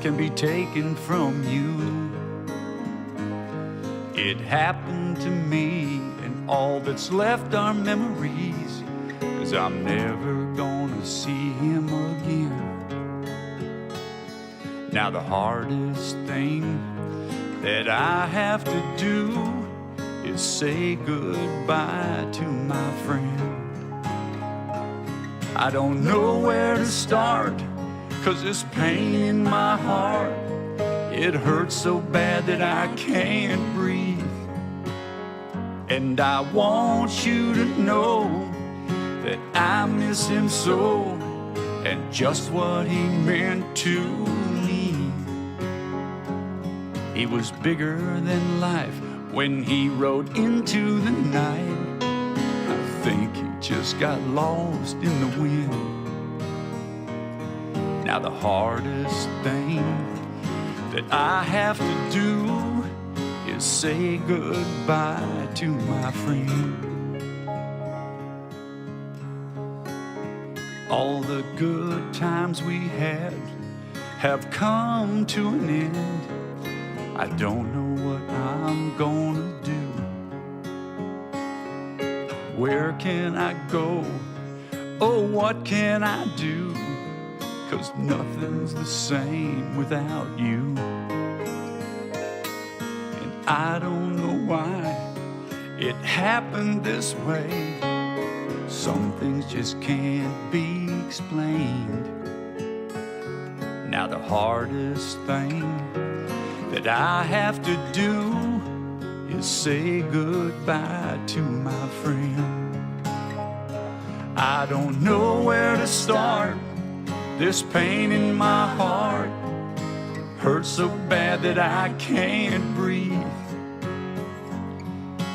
can be taken from you. It happened to me, and all that's left are memories, 'cause I'm never gonna see him again. Now the hardest thing that I have to do is say goodbye to my friend. I don't know where to start, 'cause this pain in my heart, it hurts so bad that I can't breathe. And I want you to know that I miss him so, and just what he meant to me. He was bigger than life when he rode into the night. I think he just got lost in the wind. Now the hardest thing that I have to do is say goodbye to my friend. All the good times we had have come to an end. I don't know what I'm gonna do. Where can I go? Oh, what can I do? 'Cause nothing's the same without you. And I don't know why it happened this way. Some things just can't be explained. Now the hardest thing that I have to do is say goodbye to my friend. I don't know where to start. This pain in my heart hurts so bad that I can't breathe.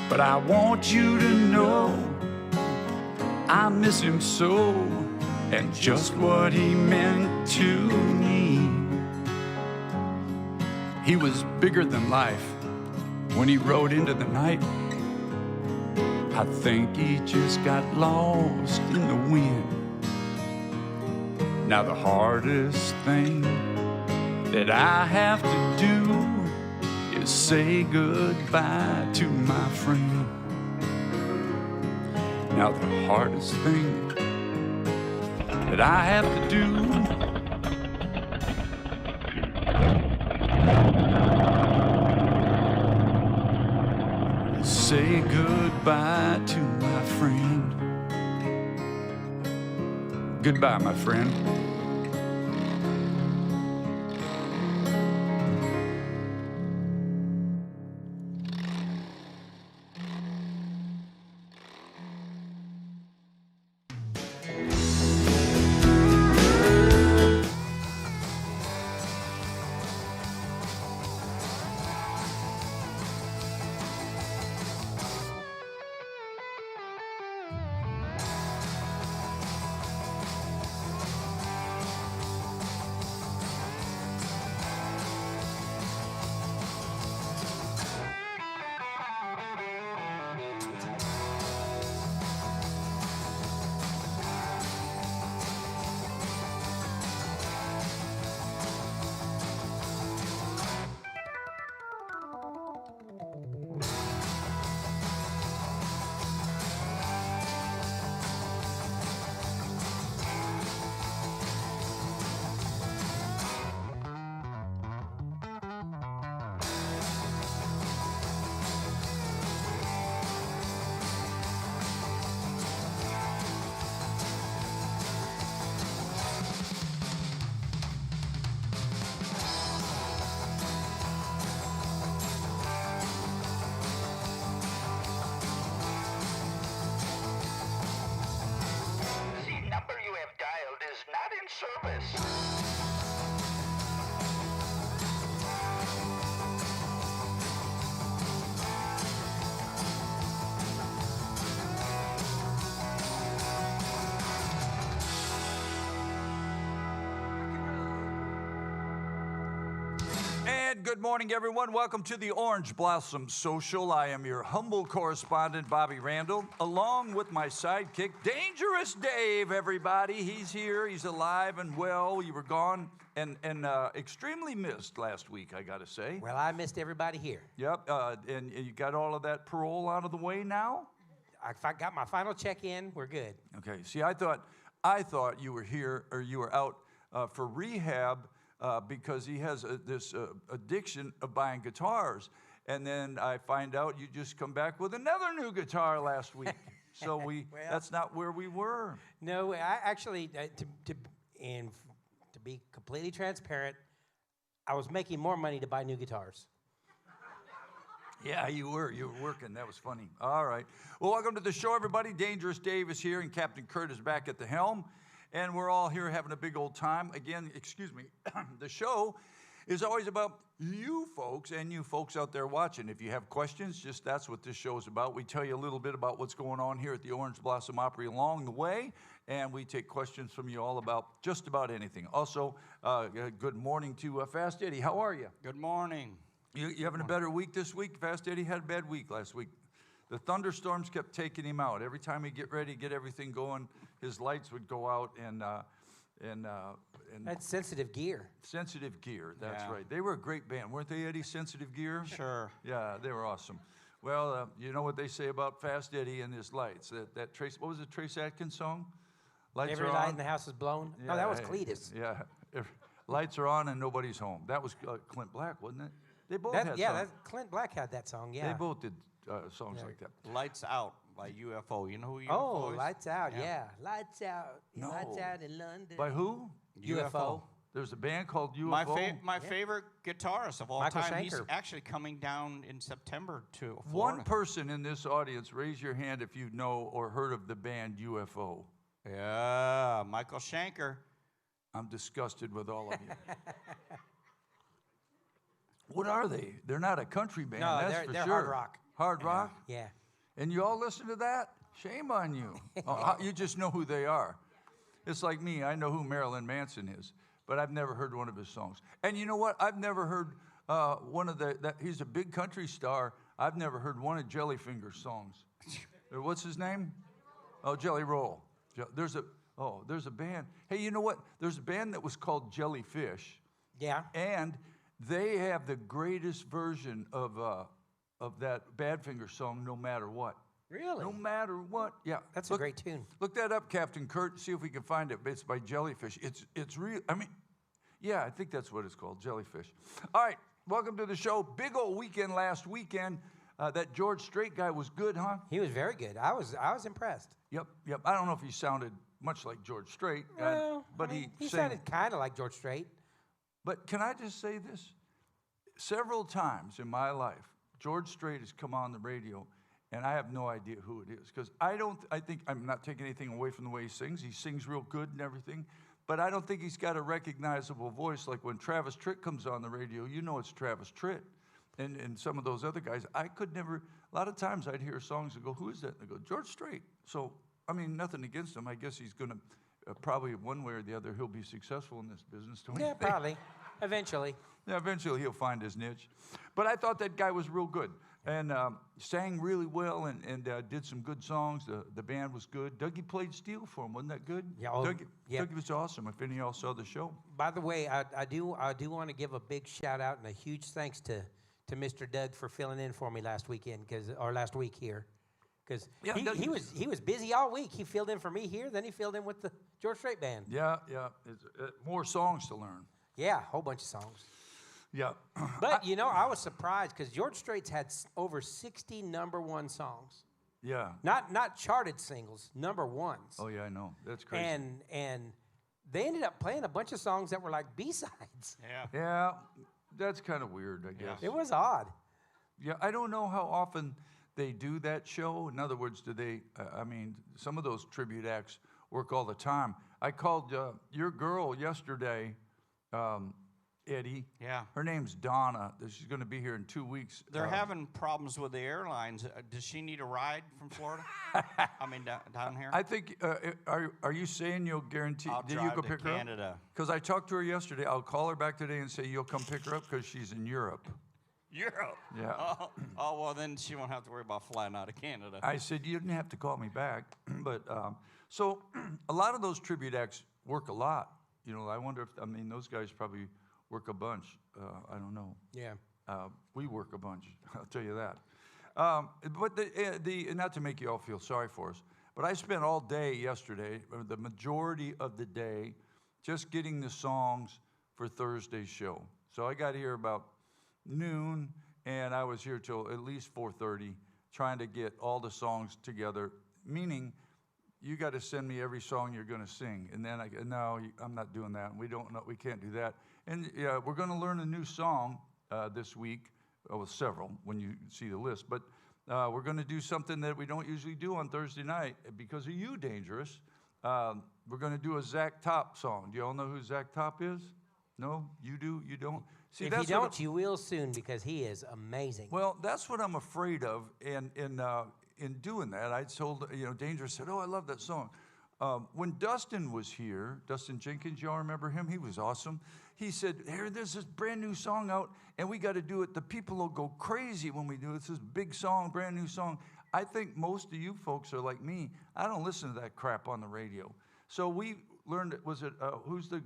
But I want you to know I miss him so, and just what he meant to me. He was bigger than life when he rode into the night. I think he just got lost in the wind. Now the hardest thing that I have to do is say goodbye to my friend. Now the hardest thing that I have to do is say goodbye to my friend. Goodbye, my friend. And good morning, everyone. Welcome to the Orange Blossom Social. I am your humble correspondent, Bobby Randall, along with my sidekick, Dangerous Dave, everybody. He's here. He's alive and well. You were gone and extremely missed last week, I got to say. Well, I missed everybody here. Yep, and you got all of that parole out of the way now? I got my final check in. We're good. Okay, see, I thought you were here, or you were out for rehab, because he has this addiction of buying guitars. And then I find out you just come back with another new guitar last week. So that's not where we were. No, I actually, to be completely transparent, I was making more money to buy new guitars. Yeah, you were working. That was funny. All right. Well, welcome to the show, everybody. Dangerous Dave is here, and Captain Kurt is back at the helm. And we're all here having a big old time. Again, excuse me, the show is always about you folks and you folks out there watching. If you have questions, that's what this show is about. We tell you a little bit about what's going on here at the Orange Blossom Opry along the way, and we take questions from you all about just about anything. Also, good morning to Fast Eddie. How are you? Good morning. You having a better week this week? Fast Eddie had a bad week last week. The thunderstorms kept taking him out. Every time he'd get ready, get everything going, his lights would go out, and That's Sensitive Gear. Sensitive Gear, that's Yeah. right. They were a great band, weren't they, Eddie? Sensitive Gear? Sure. Yeah, they were awesome. Well, you know what they say about Fast Eddie and his lights? That Trace, what was it, Trace Atkins song? Lights Every are light on. in the house is blown. Yeah, No, that was hey, Cletus. Yeah, lights are on and nobody's home. That was Clint Black, wasn't it? They both had songs. Clint Black had that song, yeah. They both did songs like that. Lights Out by UFO. You know who UFO Oh, is? Lights Out, Yeah. yeah. Lights Out. No. Lights Out in London. By who? UFO. There's a band called UFO. My favorite guitarist of all Michael time. He's Schenker. actually coming down in September to Florida. One person in this audience, raise your hand if you know or heard of the band UFO. Yeah, Michael Schenker. I'm disgusted with all of you. What are they? They're not a country band, No, that's for they're sure. hard rock. Hard rock? Yeah. And you all listen to that? Shame on you. You just know who they are. It's like me. I know who Marilyn Manson is, but I've never heard one of his songs. And you know what? I've never heard one of he's a big country star. I've never heard one of Jellyfinger's songs. What's his name? Oh, Jelly Roll. There's a band. Hey, you know what? There's a band that was called Jellyfish. Yeah. And they have the greatest version of that Badfinger song, No Matter What. Really? No matter what. Yeah. That's a great tune. Look that up, Captain Kurt. See if we can find it. It's by Jellyfish. It's real. I mean, yeah, I think that's what it's called, Jellyfish. All right, welcome to the show. Big old weekend last weekend. That George Strait guy was good, huh? He was very good. I was impressed. Yep. I don't know if he sounded much like George Strait, Well, but I mean, he sang. sounded kind of like George Strait. But can I just say this? Several times in my life, George Strait has come on the radio, and I have no idea who it is. Because I think, I'm not taking anything away from the way he sings. He sings real good and everything. But I don't think he's got a recognizable voice. Like when Travis Tritt comes on the radio, you know it's Travis Tritt. And some of those other guys, I could never, a lot of times I'd hear songs and go, who is that? And I go, George Strait. So, I mean, nothing against him. I guess he's going to, probably one way or the other, he'll be successful in this business. Don't you Yeah, think? probably. Eventually. Yeah, eventually he'll find his niche. But I thought that guy was real good and sang really well and did some good songs. The band was good. Dougie played steel for him. Wasn't that good? Yeah, Dougie was awesome. If any of y'all saw the show. By the way, I do want to give a big shout out and a huge thanks to Mr. Doug for filling in for me last week here. Because he was busy all week. He filled in for me here, then he filled in with the George Strait band. Yeah. It's, more songs to learn. Yeah, a whole bunch of songs. Yeah. But, I was surprised because George Strait's had over 60 number one songs. Yeah. Not charted singles, number ones. Oh, yeah, I know. That's crazy. And they ended up playing a bunch of songs that were like B-sides. Yeah. Yeah, that's kind of weird, I guess. It was odd. Yeah, I don't know how often they do that show. In other words, do they, some of those tribute acts work all the time. I called your girl yesterday, Eddie. Yeah. Her name's Donna. She's going to be here in 2 weeks. They're having problems with the airlines. Does she need a ride from Florida? I mean, down here? I think, are you saying you'll guarantee I'll that you drive go to pick her up? Canada. Because I talked to her yesterday. I'll call her back today and say you'll come pick her up because she's in Europe. Europe? Yeah. Well, then she won't have to worry about flying out of Canada. I said, you didn't have to call me back. But so a lot of those tribute acts work a lot. You know, I wonder if, I mean, those guys probably work a bunch. I don't know. Yeah. We work a bunch, I'll tell you that. But not to make you all feel sorry for us, but I spent all day yesterday, the majority of the day, just getting the songs for Thursday's show. So I got here about noon, and I was here till at least 4:30, trying to get all the songs together, meaning you got to send me every song you're going to sing. And then no, I'm not doing that. We can't do that. And yeah, we're going to learn a new song this week, well, several when you see the list. But we're going to do something that we don't usually do on Thursday night because of you, Dangerous. We're going to do a Zach Top song. Do you all know who Zach Top is? No? You do? You don't? See, If you don't, you will soon because he is amazing. Well, that's what I'm afraid of. And in doing that, I told, Dangerous said, oh, I love that song. When Dustin was here, Dustin Jenkins, y'all remember him? He was awesome. He said, here, there's this brand new song out, and we got to do it. The people will go crazy when we do it. It's this big song, brand new song. I think most of you folks are like me. I don't listen to that crap on the radio. So we learned, who's the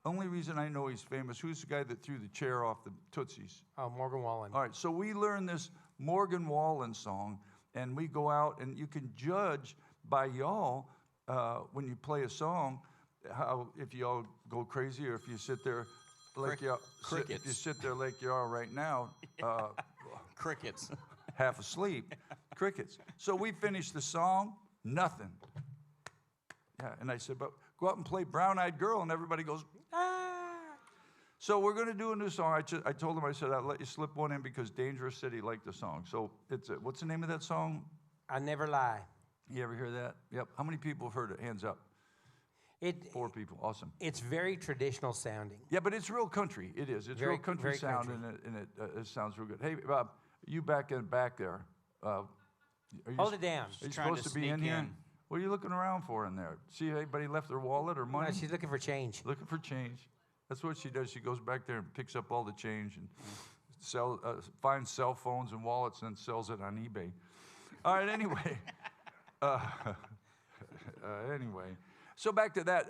only reason I know he's famous? Who's the guy that threw the chair off the Tootsies? Morgan Wallen. All right, so we learned this Morgan Wallen song, and we go out, and you can judge by y'all when you play a song, how if y'all go crazy or if you sit there like Crickets. if you sit there like you are right now, Crickets. half asleep, crickets. So we finished the song, nothing. Yeah, and I said, but go out and play Brown Eyed Girl, and everybody goes, ah. So we're going to do a new song. I told him, I said, I'll let you slip one in because Dangerous said he liked the song. So what's the name of that song? I Never Lie. You ever hear that? Yep. How many people have heard it? Hands up. 4 people. Awesome. It's very traditional sounding. Yeah, but it's real country. It is. It's Very- real country very sound, country. and it sounds real good. Hey, Bob, you back there. Are you Hold it down. Are you Trying supposed to to be in sneak here? in. What are you looking around for in there? See anybody left their wallet or money? No, she's looking for change. Looking for change. That's what she does. She goes back there and picks up all the change and finds cell phones and wallets and then sells it on eBay. All right, anyway. Anyway. So back to that.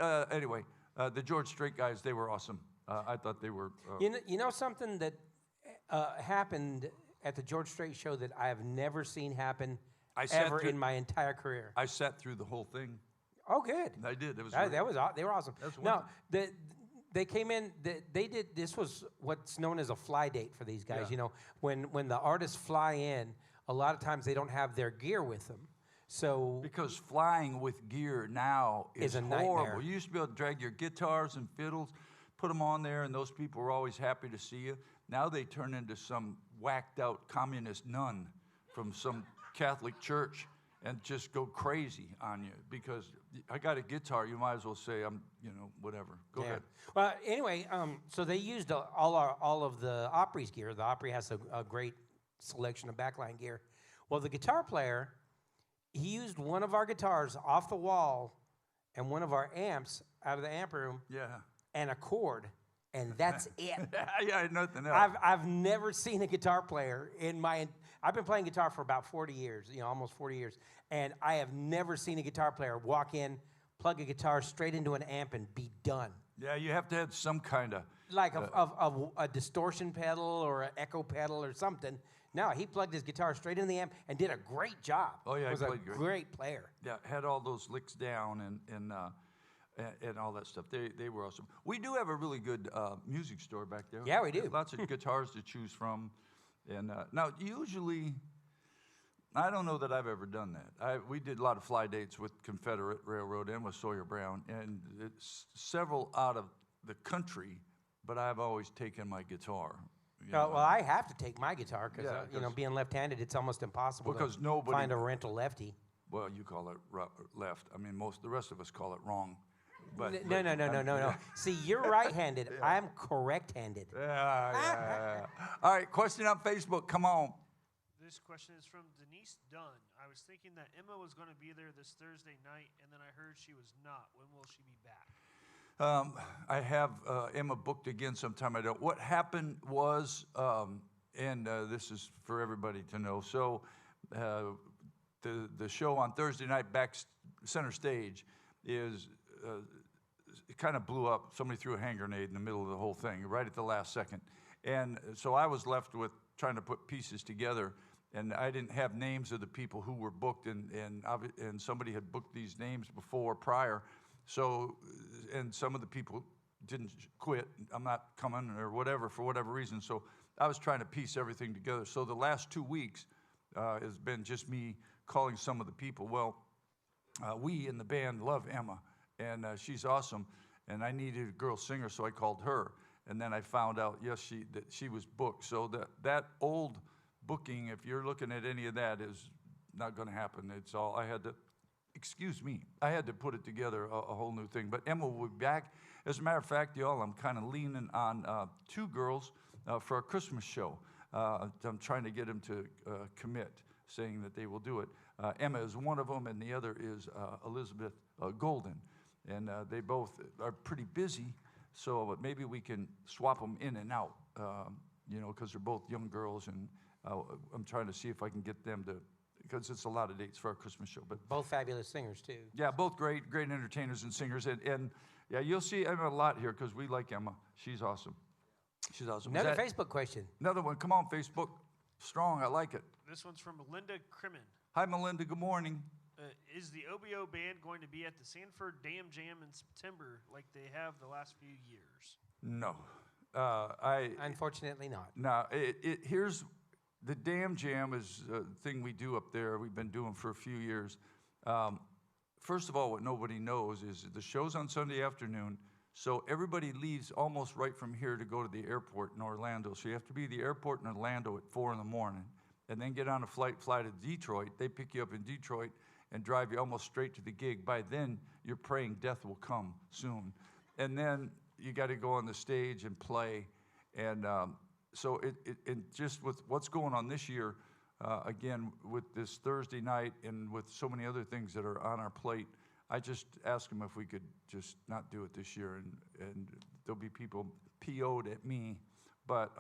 The George Strait guys, they were awesome. I thought they were. You know something that happened at the George Strait show that I have never seen happen ever in my entire career. I sat through the whole thing. Oh, good. I did. It was. They were awesome. That's No, they came in. They did. This was what's known as a fly date for these guys. Yeah. You know, when the artists fly in, a lot of times they don't have their gear with them. So Because flying with gear now is a horrible. nightmare. You used to be able to drag your guitars and fiddles, put them on there, and those people were always happy to see you. Now they turn into some whacked out communist nun from some Catholic church and just go crazy on you. Because I got a guitar, you might as well say I'm, whatever. Go ahead. Well, anyway, so they used all of the Opry's gear. The Opry has a great selection of backline gear. Well, the guitar player, he used one of our guitars off the wall and one of our amps out of the amp room Yeah. and a cord, and that's it. Yeah, nothing else. I've never seen a guitar player I've been playing guitar for about 40 years, almost 40 years, and I have never seen a guitar player walk in, plug a guitar straight into an amp, and be done. Yeah, you have to have some kind of. Like a distortion pedal or an echo pedal or something. No, he plugged his guitar straight in the amp and did a great job. Oh, yeah, he was a played great. great player. Yeah, had all those licks down and all that stuff. They were awesome. We do have a really good music store back there. Yeah, we do. Lots of guitars to choose from. And now, usually, I don't know that I've ever done that. We did a lot of fly dates with Confederate Railroad and with Sawyer Brown, and it's several out of the country, but I've always taken my guitar. Well, I have to take my guitar because, Yeah, 'cause- being left-handed, it's almost impossible Because to nobody- find a rental lefty. Well, you call it left. I mean, the rest of us call it wrong. But No. See, you're right-handed. I'm correct-handed. Yeah. All right, question on Facebook. Come on. This question is from Denise Dunn. I was thinking that Emma was going to be there this Thursday night, and then I heard she was not. When will she be back? I have Emma booked again sometime. I don't. What happened was, and this is for everybody to know. So, the show on Thursday night, back center stage, is it kind of blew up. Somebody threw a hand grenade in the middle of the whole thing, right at the last second, and so I was left with trying to put pieces together. And I didn't have names of the people who were booked, and somebody had booked these names prior. So, and some of the people didn't quit. I'm not coming or whatever for whatever reason. So I was trying to piece everything together. So the last 2 weeks has been just me calling some of the people. Well, we in the band love Emma, and she's awesome. And I needed a girl singer, so I called her. And then I found out, that she was booked. So that old booking, if you're looking at any of that, is not going to happen. It's all I had to. Excuse me. I had to put it together, a whole new thing. But Emma will be back. As a matter of fact, y'all, I'm kind of leaning on 2 girls for our Christmas show. I'm trying to get them to commit, saying that they will do it. Emma is one of them, and the other is Elizabeth Golden. And they both are pretty busy, so maybe we can swap them in and out, because they're both young girls, and I'm trying to see if I can get them to, because it's a lot of dates for our Christmas show. But Both fabulous singers, too. yeah, both great entertainers and singers. And yeah, you'll see Emma a lot here because we like Emma. She's awesome. She's awesome. Another Facebook question. Another one. Come on, Facebook. Strong. I like it. This one's from Melinda Crimmin. Hi, Melinda. Good morning. Is the OBO band going to be at the Sanford Dam Jam in September like they have the last few years? No. Unfortunately not. No. Here's the Dam Jam is a thing we do up there. We've been doing for a few years. First of all, what nobody knows is the show's on Sunday afternoon, so everybody leaves almost right from here to go to the airport in Orlando. So you have to be at the airport in Orlando at 4 in the morning, and then get on a fly to Detroit. They pick you up in Detroit and drive you almost straight to the gig. By then, you're praying death will come soon. And then you got to go on the stage and play. And so it just with what's going on this year, again, with this Thursday night and with so many other things that are on our plate, I just asked them if we could just not do it this year. And there'll be people PO'd at me, but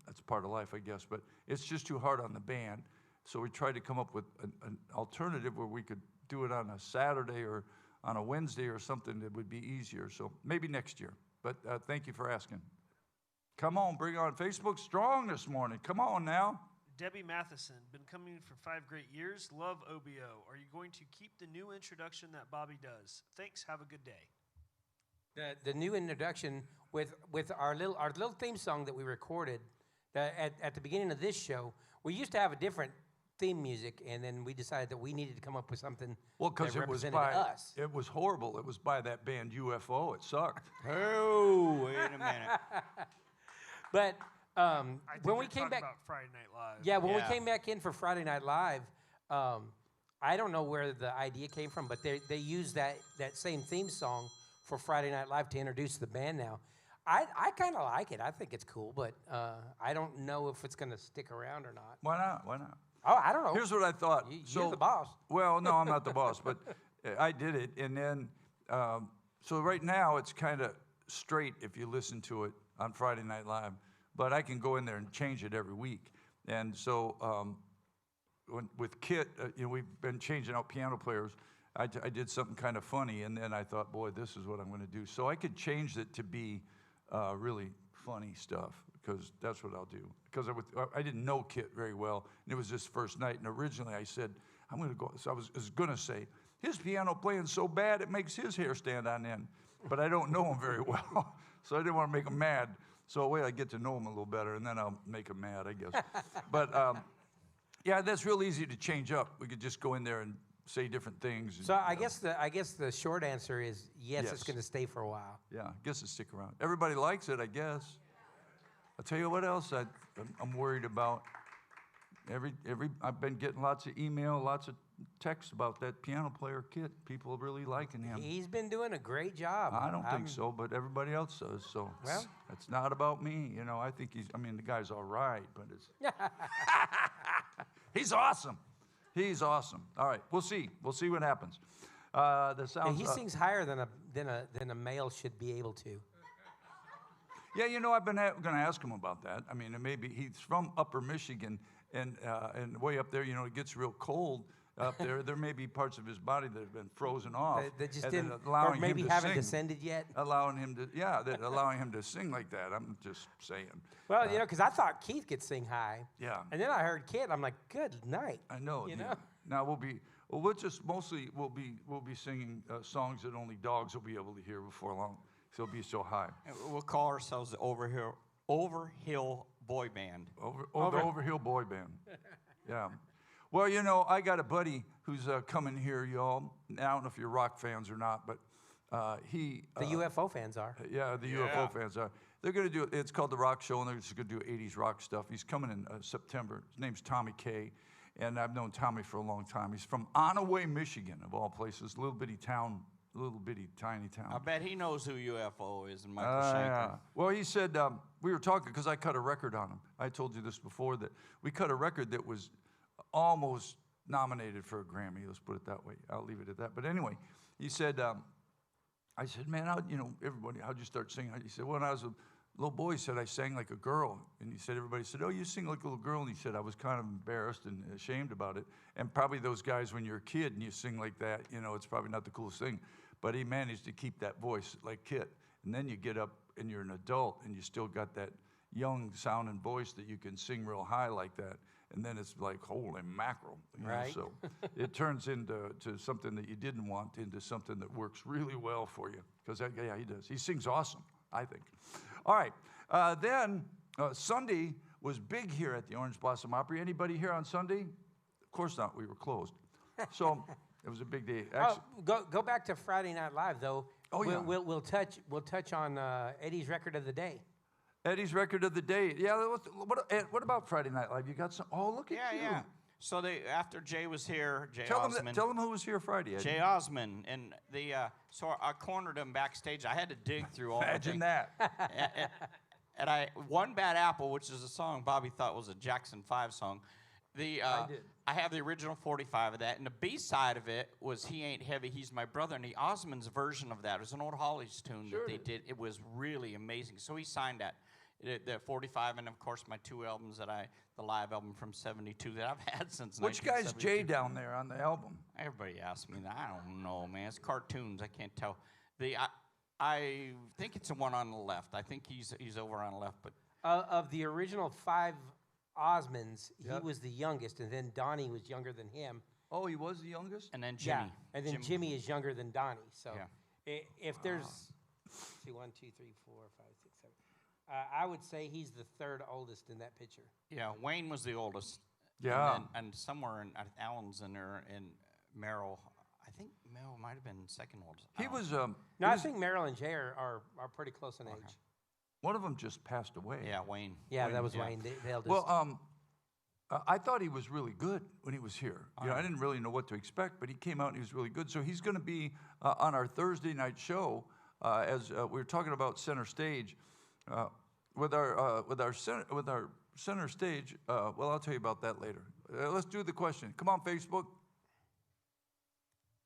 that's part of life, I guess. But it's just too hard on the band. So we tried to come up with an alternative where we could do it on a Saturday or on a Wednesday or something that would be easier. So maybe next year. But thank you for asking. Come on, bring on Facebook strong this morning. Come on now. Debbie Matheson, been coming for 5 great years. Love OBO. Are you going to keep the new introduction that Bobby does? Thanks. Have a good day. The new introduction with our little theme song that we recorded at the beginning of this show. We used to have a different theme music, and then we decided that we needed to come up with something that represented us. It was horrible. It was by that band UFO. It sucked. Oh, wait a minute. But I think when we you're came talking back, about Friday Night Live. yeah, when we came back in for Friday Night Live, I don't know where the idea came from, but they used that same theme song for Friday Night Live to introduce the band now. I kind of like it. I think it's cool, but I don't know if it's going to stick around or not. Why not? Why not? Oh, I don't know. Here's what I thought. You're the boss. Well, no, I'm not the boss, but I did it. And then, so right now it's kind of straight if you listen to it on Friday Night Live, but I can go in there and change it every week. And so with Kit, we've been changing out piano players. I did something kind of funny, and then I thought, boy, this is what I'm going to do. So I could change it to be really funny stuff, because that's what I'll do. Because I didn't know Kit very well, and it was his first night. And originally I said, I'm going to go. So I was going to say, his piano playing so bad it makes his hair stand on end. But I don't know him very well, so I didn't want to make him mad. So wait, I get to know him a little better, and then I'll make him mad, I guess. But yeah, that's real easy to change up. We could just go in there and say different things. So I guess the short answer is yes. It's going to stay for a while. Yeah, I guess it'll stick around. Everybody likes it, I guess. I'll tell you what else I'm worried about. I've been getting lots of email, lots of texts about that piano player Kit. People really liking him. He's been doing a great job. I don't think so, but everybody else does. So Well. it's not about me. You know, I think the guy's all right, but it's. He's awesome. He's awesome. All right, we'll see. We'll see what happens. The sound. And he sings higher than a male should be able to. Yeah, you know, I've been going to ask him about that. I mean, maybe he's from Upper Michigan, and way up there, you know, it gets real cold up there. There may be parts of his body that have been frozen off. That just and didn't, then allowing or maybe him to haven't sing, descended yet. allowing him to sing like that. I'm just saying. Well, you know, because I thought Keith could sing high. Yeah. And then I heard Kit. I'm like, good night. I know. You yeah. know? Now we'll be singing songs that only dogs will be able to hear before long. So it'll be so high. And we'll call ourselves the Overhill Boy Band. The Overhill Boy Band. Yeah. Well, you know, I got a buddy who's coming here, y'all. I don't know if you're rock fans or not, but he. The UFO fans are. Yeah, the UFO fans are. They're going to do, it's called The Rock Show, and they're just going to do 80s rock stuff. He's coming in September. His name's Tommy Kay, and I've known Tommy for a long time. He's from Onaway, Michigan, of all places, little bitty tiny town. I bet he knows who UFO is and Michael Schenker. Yeah. Well, he said, we were talking, because I cut a record on him. I told you this before, that we cut a record that was almost nominated for a Grammy. Let's put it that way. I'll leave it at that. But anyway, he said, I said, man, how'd you start singing? He said, well, when I was a little boy, he said, I sang like a girl. And he said, everybody said, oh, you sing like a little girl. And he said, I was kind of embarrassed and ashamed about it. And probably those guys, when you're a kid and you sing like that, you know, it's probably not the coolest thing. But he managed to keep that voice like Kit. And then you get up and you're an adult and you still got that young sounding voice that you can sing real high like that. And then it's like, holy mackerel. You know? Right. So it turns into something that you didn't want, into something that works really well for you. Because, yeah, he does. He sings awesome, I think. All right. Then Sunday was big here at the Orange Blossom Opry. Anybody here on Sunday? Of course not. We were closed. So it was a big day. Actually, Go back to Friday Night Live though. Oh, yeah. We'll touch on Eddie's record of the day. Eddie's record of the day. Yeah. What about Friday Night Live? You got some? Oh, look at you. Yeah. So after Jay was here, Jay Tell Osmond. them who was here Friday, Eddie. Jay Osmond, and so I cornered him backstage. I had to dig through all Imagine the things. that. And One Bad Apple, which is a song Bobby thought was a Jackson 5 song. I have the original 45 of that, and the B-side of it was He Ain't Heavy, He's My Brother, and the Osmond's version of that was an old Hollies tune that they did. It was really amazing. So he signed that. The 45, and of course my two albums the live album from '72 that I've had since. Which guy's Jay down there on the album? Everybody asks me that. I don't know, man. It's cartoons. I can't tell. I think it's the one on the left. I think he's over on the left. But Of the original 5 Osmonds, he was the youngest, and then Donnie was younger than him. Oh, he was the youngest? and then Jimmy. Yeah, and then Jimmy is younger than Donnie. So Yeah. if there's, see, 1, 2, 3, 4, 5, 6, 7. I would say he's the third oldest in that picture. Yeah, Wayne was the oldest. Yeah. And somewhere in Allen's in there, and Merrill. I think Merrill might have been second oldest. He was. No, I think Merrill and Jay are pretty close in age. One of them just passed away. Yeah, Wayne. Yeah, that was yeah. Wayne. The eldest. Well, I thought he was really good when he was here. You know, I didn't really know what to expect, but he came out and he was really good. So he's going to be on our Thursday night show as we were talking about center stage. With our center stage, well, I'll tell you about that later. Let's do the question. Come on, Facebook.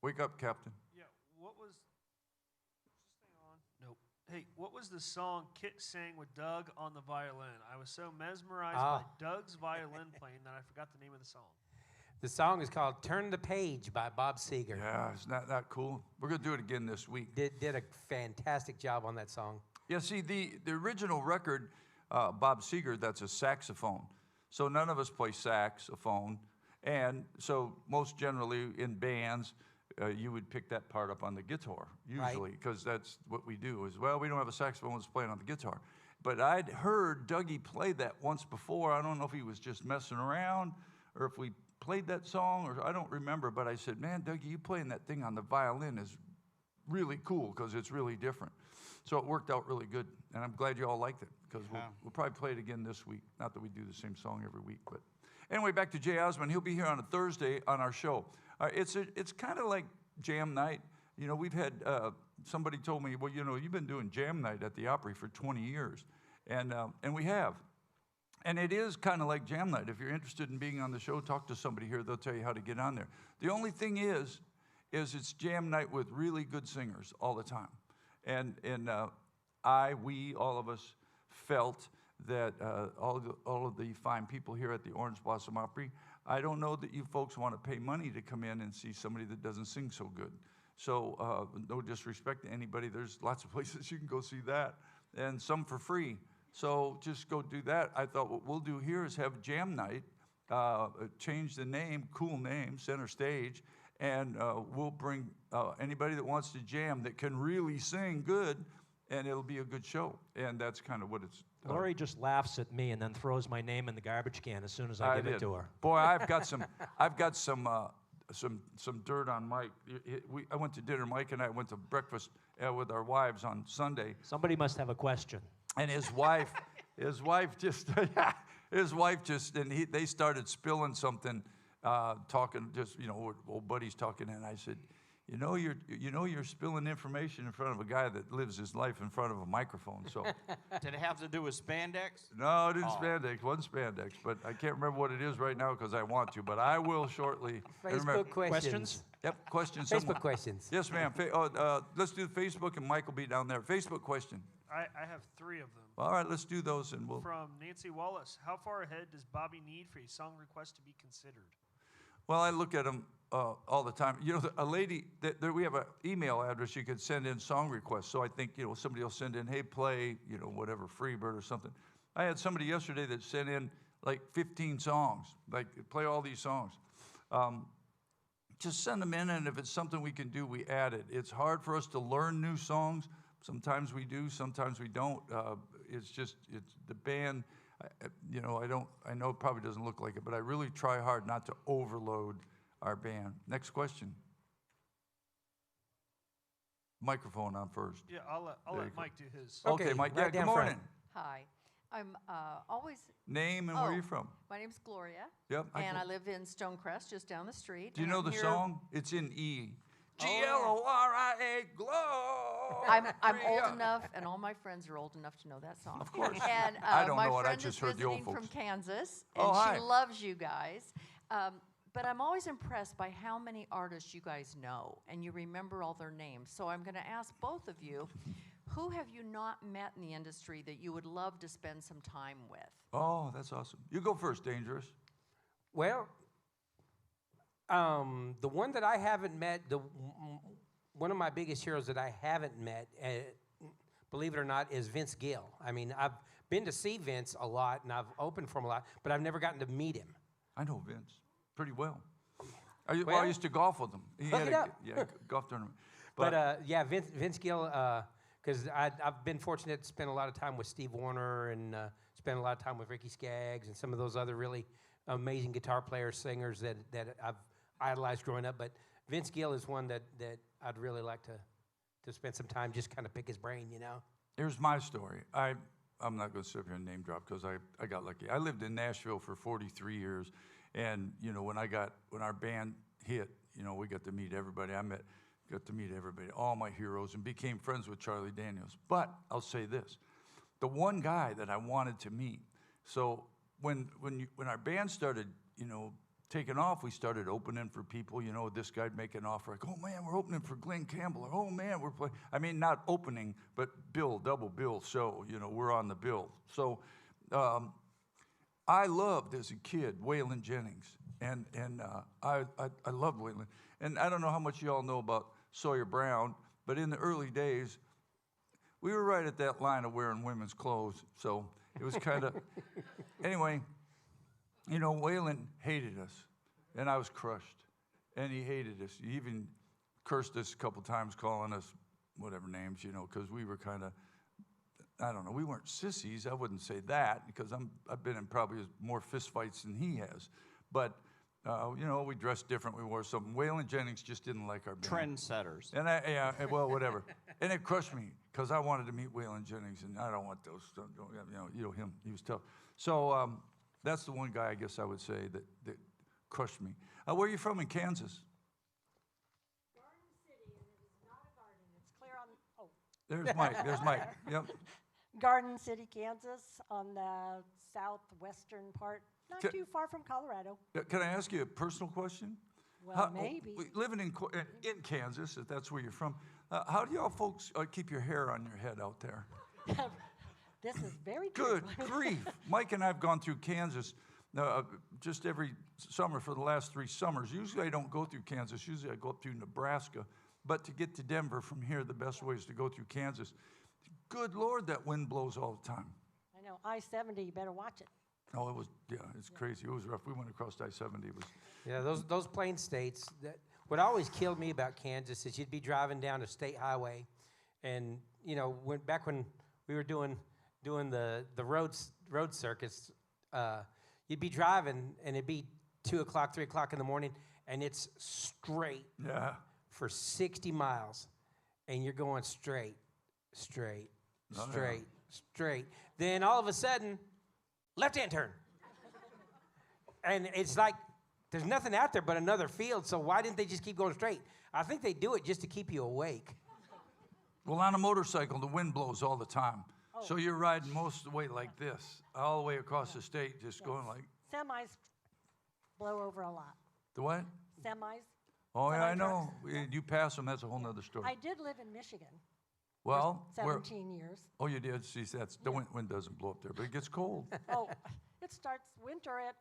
Wake up, Captain. Yeah, what was... Is this thing on? Nope. Hey, what was the song Kit sang with Doug on the violin? I was so mesmerized by Doug's violin playing that I forgot the name of the song. The song is called "Turn the Page" by Bob Seger. Yeah, isn't that cool? We're going to do it again this week. Did a fantastic job on that song. Yeah, see, the original record, Bob Seger, that's a saxophone. So none of us play saxophone. And so most generally in bands, you would pick that part up on the guitar, usually, because that's what we do is, well, we don't have a saxophone, let's play it on the guitar. But I'd heard Dougie play that once before. I don't know if he was just messing around or if we played that song, or I don't remember. But I said, man, Dougie, you playing that thing on the violin is really cool because it's really different. So it worked out really good, and I'm glad you all liked it because we'll probably play it again this week. Not that we do the same song every week, but anyway, back to Jay Osmond. He'll be here on a Thursday on our show. It's kind of like jam night. You know, we've had somebody told me, well, you know, you've been doing jam night at the Opry for 20 years, and we have. And it is kind of like jam night. If you're interested in being on the show, talk to somebody here. They'll tell you how to get on there. The only thing is it's jam night with really good singers all the time. And we, all of us, felt that all of the fine people here at the Orange Blossom Opry, I don't know that you folks want to pay money to come in and see somebody that doesn't sing so good. So no disrespect to anybody. There's lots of places you can go see that, and some for free. So just go do that. I thought what we'll do here is have jam night, change the name, cool name, Center Stage, and we'll bring anybody that wants to jam that can really sing good, and it'll be a good show. And that's kind of what it's. Lori just laughs at me and then throws my name in the garbage can as soon as I give it to her. Boy, I've got some dirt on Mike. I went to dinner. Mike and I went to breakfast with our wives on Sunday. Somebody must have a question. And his wife just, and they started spilling something, talking, just, you know, old buddies talking, and I said, you're spilling information in front of a guy that lives his life in front of a microphone. So, Did it have to do with spandex? no, it didn't spandex, wasn't spandex, but I can't remember what it is right now because I want to, but I will shortly. Facebook questions. Yep, questions. Facebook questions. Yes, ma'am. Let's do Facebook, and Mike will be down there. Facebook question. I have 3 of them. All right, let's do those, and we'll. From Nancy Wallace, how far ahead does Bobby need for a song request to be considered? Well, I look at them all the time. You know, a lady, we have an email address you could send in song requests. So I think, you know, somebody will send in, hey, play, you know, whatever, Freebird or something. I had somebody yesterday that sent in like 15 songs, like play all these songs. Just send them in, and if it's something we can do, we add it. It's hard for us to learn new songs. Sometimes we do, sometimes we don't. It's the band. You know, I know it probably doesn't look like it, but I really try hard not to overload our band. Next question. Microphone on first. Yeah, I'll let Mike do his. Okay, Mike. right Yeah, down good morning. front. Hi, I'm always. Name and where are you from? My name's Gloria. Yep. And I live in Stonecrest, just down the street. Do you and know I'm the here- song? It's in E. Oh, Gloria, glow. I'm old enough, and all my friends are old enough to know that song. Of course. And I don't my know it. I friend just is heard the old visiting from folks. Kansas, and Oh, hi. she loves you guys. But I'm always impressed by how many artists you guys know, and you remember all their names. So I'm going to ask both of you, who have you not met in the industry that you would love to spend some time with? Oh, that's awesome. You go first, Dangerous. Well, the one that I haven't met, one of my biggest heroes that I haven't met, believe it or not, is Vince Gill. I mean, I've been to see Vince a lot, and I've opened for him a lot, but I've never gotten to meet him. I know Vince pretty well. I Well, used to golf with him. He look had it a up. golf tournament. But yeah, Vince Gill, because I've been fortunate to spend a lot of time with Steve Wariner and spend a lot of time with Ricky Skaggs and some of those other really amazing guitar players, singers that I've idolized growing up. But Vince Gill is one that I'd really like to spend some time, just kind of pick his brain, you know. Here's my story. I'm not going to sit here and name drop because I got lucky. I lived in Nashville for 43 years, and you know when our band hit, you know we got to meet everybody. Got to meet everybody, all my heroes, and became friends with Charlie Daniels. But I'll say this: the one guy that I wanted to meet. So when our band started, you know, taking off, we started opening for people. You know, this guy'd make an offer like, "Oh man, we're opening for Glenn Campbell," or "Oh man, we're playing." I mean, not opening, but double bill. So you know, we're on the bill. So I loved as a kid Waylon Jennings, and I loved Waylon. And I don't know how much you all know about Sawyer Brown, but in the early days, we were right at that line of wearing women's clothes. So it was kind of, anyway, you know, Waylon hated us, and I was crushed. And he hated us. He even cursed us a couple times, calling us whatever names, you know, because we were kind of, I don't know, we weren't sissies. I wouldn't say that, because I've been in probably more fistfights than he has. But you know, we dressed different. We wore something. Waylon Jennings just didn't like our band. Trendsetters. And well, whatever. And it crushed me because I wanted to meet Waylon Jennings, and I don't want those. You know him. He was tough. So that's the one guy I guess I would say that crushed me. Where are you from in Kansas? There's Mike. There's Mike. Yep. Garden City, Kansas, on the southwestern part, not Ca- too far from Colorado. Can I ask you a personal question? Well, maybe. Living in Kansas, if that's where you're from, how do y'all folks keep your hair on your head out there? This is very true. Good grief. Mike and I have gone through Kansas just every summer for the last 3 summers. Usually I don't go through Kansas. Usually I go up through Nebraska. But to get to Denver from here, the best way is to go through Kansas. Good Lord, that wind blows all the time. I know, I-70, you better watch it. Oh, it's crazy. It was rough. We went across I-70. It was. Yeah, those plain states. What always killed me about Kansas is you'd be driving down a state highway, and back when we were doing the road circuits, you'd be driving and it'd be 2 o'clock, 3 o'clock in the morning, and it's straight for 60 miles, and you're going straight. Then all of a sudden, left-hand turn. And it's like there's nothing out there but another field, so why didn't they just keep going straight? I think they do it just to keep you awake. Well, on a motorcycle, the wind blows all the time. Oh. So you're riding most of the way like this, all the way across the state, just going like. Semis blow over a lot. The what? Semis. Oh, yeah, I know. Yeah. You pass them, that's a whole nother story. I did live in Michigan. Well, for 17 years. Oh, you did? See, the wind doesn't blow up there, but it gets cold. Oh, it starts winter at,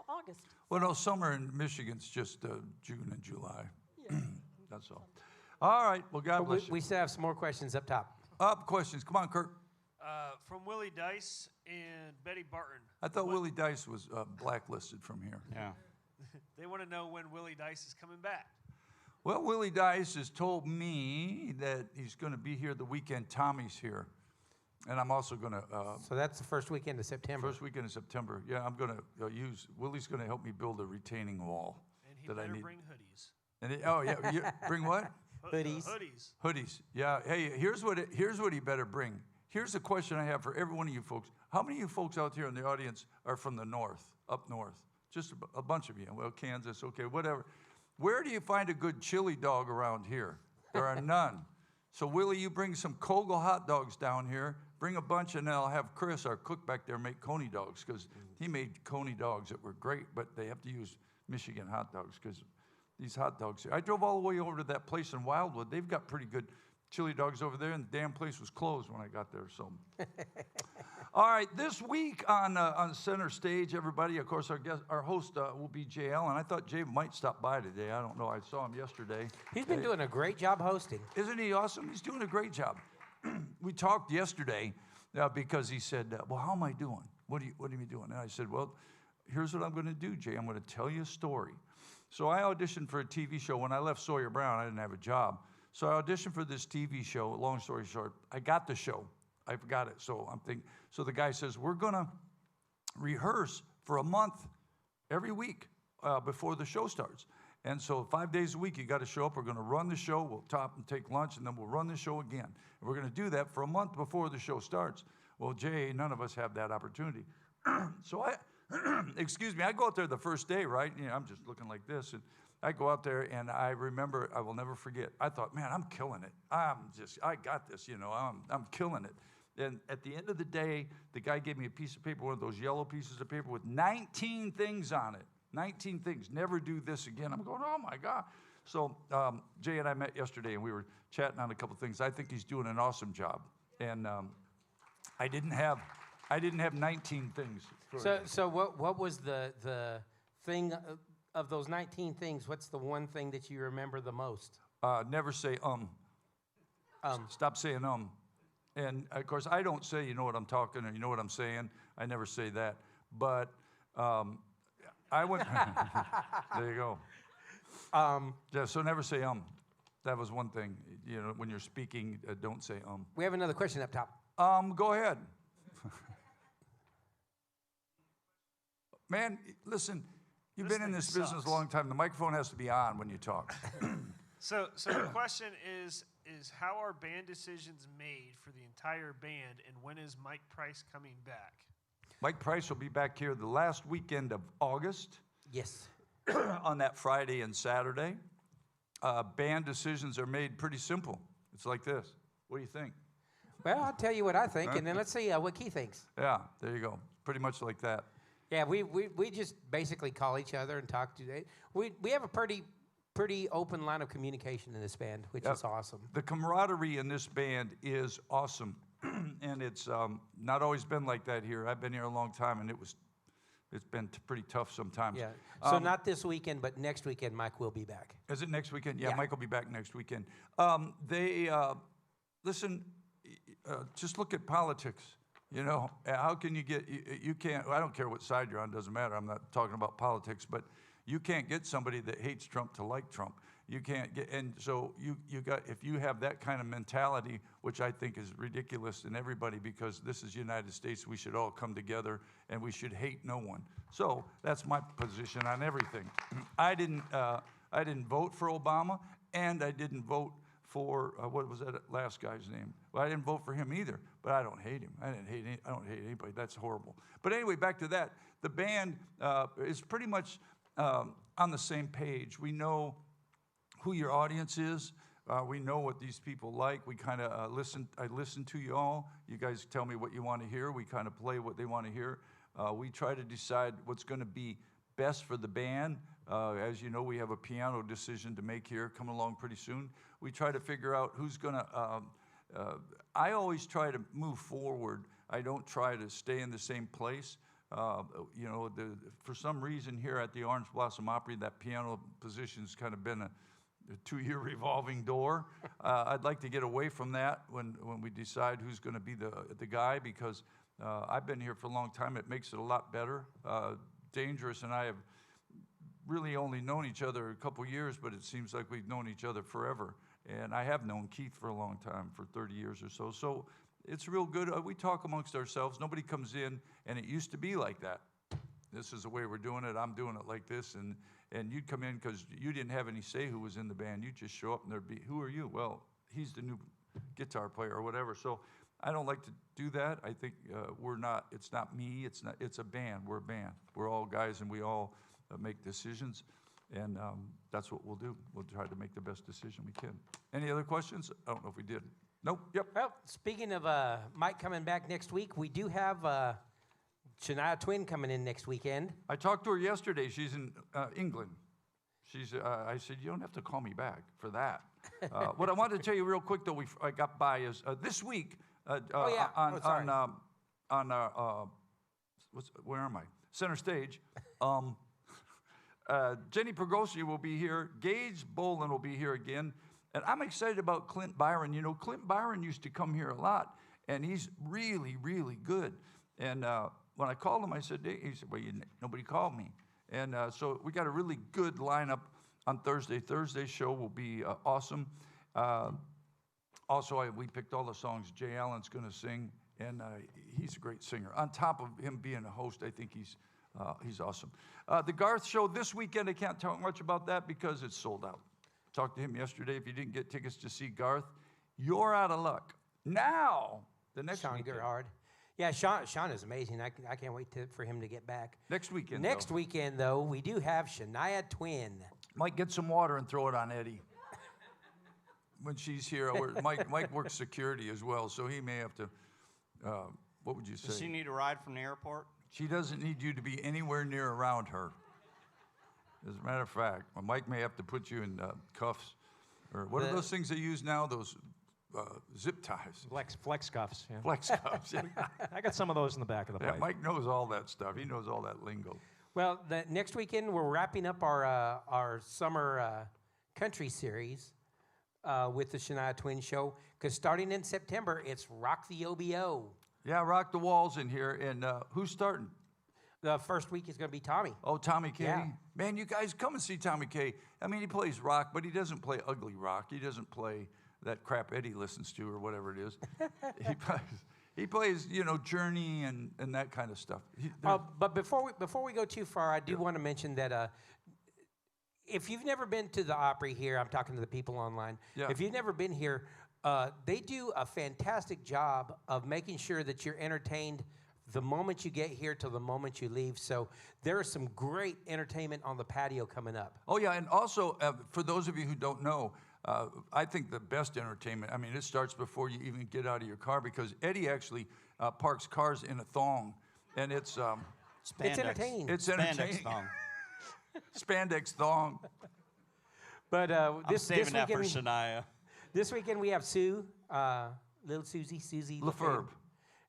August. Well, no, summer in Michigan's just June and July. Yeah. That's all. All right, well, God bless you. We still have some more questions up top. Questions. Come on, Kurt. From Willie Dice and Betty Barton. I thought Willie Dice was blacklisted from here. Yeah. They want to know when Willie Dice is coming back. Well, Willie Dice has told me that he's going to be here the weekend Tommy's here. And I'm also going to... so that's the first weekend of September. First weekend of September. Yeah, I'm going to Willie's going to help me build a retaining wall. And he that I better need. bring hoodies. Bring what? Hoodies. Hoodies. Yeah. Hey, here's what he better bring. Here's a question I have for every one of you folks. How many of you folks out here in the audience are from the north, up north? Just a bunch of you. Well, Kansas, okay, whatever. Where do you find a good chili dog around here? There are none. So, Willie, you bring some Kogel hot dogs down here. Bring a bunch, and then I'll have Chris, our cook back there, make coney dogs, because he made coney dogs that were great, but they have to use Michigan hot dogs, because these hot dogs, I drove all the way over to that place in Wildwood. They've got pretty good chili dogs over there, and the damn place was closed when I got there. So, all right, this week on center stage, everybody. Of course, our host will be Jay Allen. I thought Jay might stop by today. I don't know. I saw him yesterday. He's been doing a great job hosting. Isn't he awesome? He's doing a great job. We talked yesterday because he said, "Well, how am I doing? What are you doing?" And I said, "Well, here's what I'm going to do, Jay. I'm going to tell you a story." So I auditioned for a TV show. When I left Sawyer Brown, I didn't have a job. So I auditioned for this TV show. Long story short, I got the show. I got it. So I'm thinking. So the guy says, "We're going to rehearse for a month every week before the show starts. And so 5 days a week, you got to show up. We're going to run the show. We'll top and take lunch, and then we'll run the show again. And we're going to do that for a month before the show starts." Well, Jay, none of us have that opportunity. So excuse me, I go out there the first day, right? I'm just looking like this. And I go out there, and I remember, I will never forget. I thought, man, I'm killing it. I got this, I'm killing it. And at the end of the day, the guy gave me a piece of paper, one of those yellow pieces of paper with 19 things on it. 19 things. Never do this again. I'm going, oh my God. So Jay and I met yesterday, and we were chatting on a couple things. I think he's doing an awesome job. And I didn't have 19 things. So what was the thing of those 19 things? What's the one thing that you remember the most? Never say Stop saying And of course, I don't say you know what I'm talking or you know what I'm saying. I never say that. But I went. There you go. Yeah. So never say That was one thing. When you're speaking, don't say We have another question up top. Go ahead. Man, listen, you've been in this business a long time. The microphone has to be on when you talk. So the question is how are band decisions made for the entire band, and when is Mike Price coming back? Mike Price will be back here the last weekend of August. Yes. On that Friday and Saturday. Band decisions are made pretty simple. It's like this. What do you think? Well, I'll tell you what I think, and then let's see what Keith thinks. Yeah, there you go. Pretty much like that. Yeah, we just basically call each other and talk to. We have a pretty open line of communication in this band, which is awesome. The camaraderie in this band is awesome, and it's not always been like that here. I've been here a long time, and it's been pretty tough sometimes. Yeah. So not this weekend, but next weekend, Mike will be back. Is it next weekend? Yeah, Yeah. Mike will be back next weekend. Listen, just look at politics. You know, how can you get, you can't, I don't care what side you're on, doesn't matter. I'm not talking about politics, but you can't get somebody that hates Trump to like Trump. You can't get, and so you got, if you have that kind of mentality, which I think is ridiculous in everybody, because this is the United States, we should all come together and we should hate no one. So that's my position on everything. I didn't vote for Obama, and I didn't vote for, what was that last guy's name? Well, I didn't vote for him either, but I don't hate him. I don't hate anybody. That's horrible. But anyway, back to that. The band is pretty much on the same page. We know who your audience is. We know what these people like. We kind of I listen to you all. You guys tell me what you want to hear. We kind of play what they want to hear. We try to decide what's going to be best for the band. As you know, we have a piano decision to make here coming along pretty soon. We try to figure out who's going to, I always try to move forward. I don't try to stay in the same place. You know, for some reason here at the Orange Blossom Opry, that piano position's kind of been a 2-year revolving door. I'd like to get away from that when we decide who's going to be the guy, because I've been here for a long time. It makes it a lot better. Dangerous and I have really only known each other a couple years, but it seems like we've known each other forever. And I have known Keith for a long time, for 30 years or so. So it's real good. We talk amongst ourselves. Nobody comes in, and it used to be like that. This is the way we're doing it. I'm doing it like this. And you'd come in because you didn't have any say who was in the band. You'd just show up, and there'd be, who are you? Well, he's the new guitar player or whatever. So I don't like to do that. I think it's not me. It's a band. We're a band. We're all guys, and we all make decisions. And that's what we'll do. We'll try to make the best decision we can. Any other questions? I don't know if we did. Nope. Yep. Well, speaking of Mike coming back next week, we do have Shania Twain coming in next weekend. I talked to her yesterday. She's in England. I said, you don't have to call me back for that. What I wanted to tell you real quick, though, I got by is this week where am I? Center stage. Jenny Pergosi will be here. Gage Bolin will be here again. And I'm excited about Clint Byron. You know, Clint Byron used to come here a lot, and he's really, really good. And when I called him, I said, hey, he said, well, nobody called me. And so we got a really good lineup on Thursday. Thursday's show will be awesome. Also, we picked all the songs Jay Allen's going to sing, and he's a great singer. On top of him being a host, I think he's awesome. The Garth show this weekend, I can't talk much about that because it's sold out. Talked to him yesterday. If you didn't get tickets to see Garth, you're out of luck. Now, the next Sean weekend. Gerhard. Yeah, Sean is amazing. I can't wait for him to get back. Next weekend. Next weekend, though, we do have Shania Twain. Might get some water and throw it on Eddie. When she's here, Mike works security as well, so he may have to, what would you say? Does she need a ride from the airport? She doesn't need you to be anywhere near around her. As a matter of fact, Mike may have to put you in cuffs. Or what are those things they use now? Those zip ties. Flex cuffs. Yeah. Flex cuffs, yeah. I got some of those in the back of the Yeah, bike. Mike knows all that stuff. He knows all that lingo. Well, next weekend, we're wrapping up our summer country series with the Shania Twain show, because starting in September, it's Rock the OBO. Yeah, Rock the Walls in here. And who's starting? The first week is going to be Tommy. Oh, Tommy Kay. Yeah. Man, you guys come and see Tommy Kay. I mean, he plays rock, but he doesn't play ugly rock. He doesn't play that crap Eddie listens to or whatever it is. He plays, you know, Journey and that kind of stuff. But before we go too far, I do want to mention that if you've never been to the Opry here, I'm talking to the people online. Yeah. If you've never been here, they do a fantastic job of making sure that you're entertained the moment you get here till the moment you leave. So there is some great entertainment on the patio coming up. Oh, yeah, and also, for those of you who don't know, I think the best entertainment, I mean, it starts before you even get out of your car because Eddie actually parks cars in a thong, and it's It's entertaining. It's entertaining. Spandex thong. Spandex thong. But I'm saving that for Shania. This weekend we have Sue, little Susie LaFerb.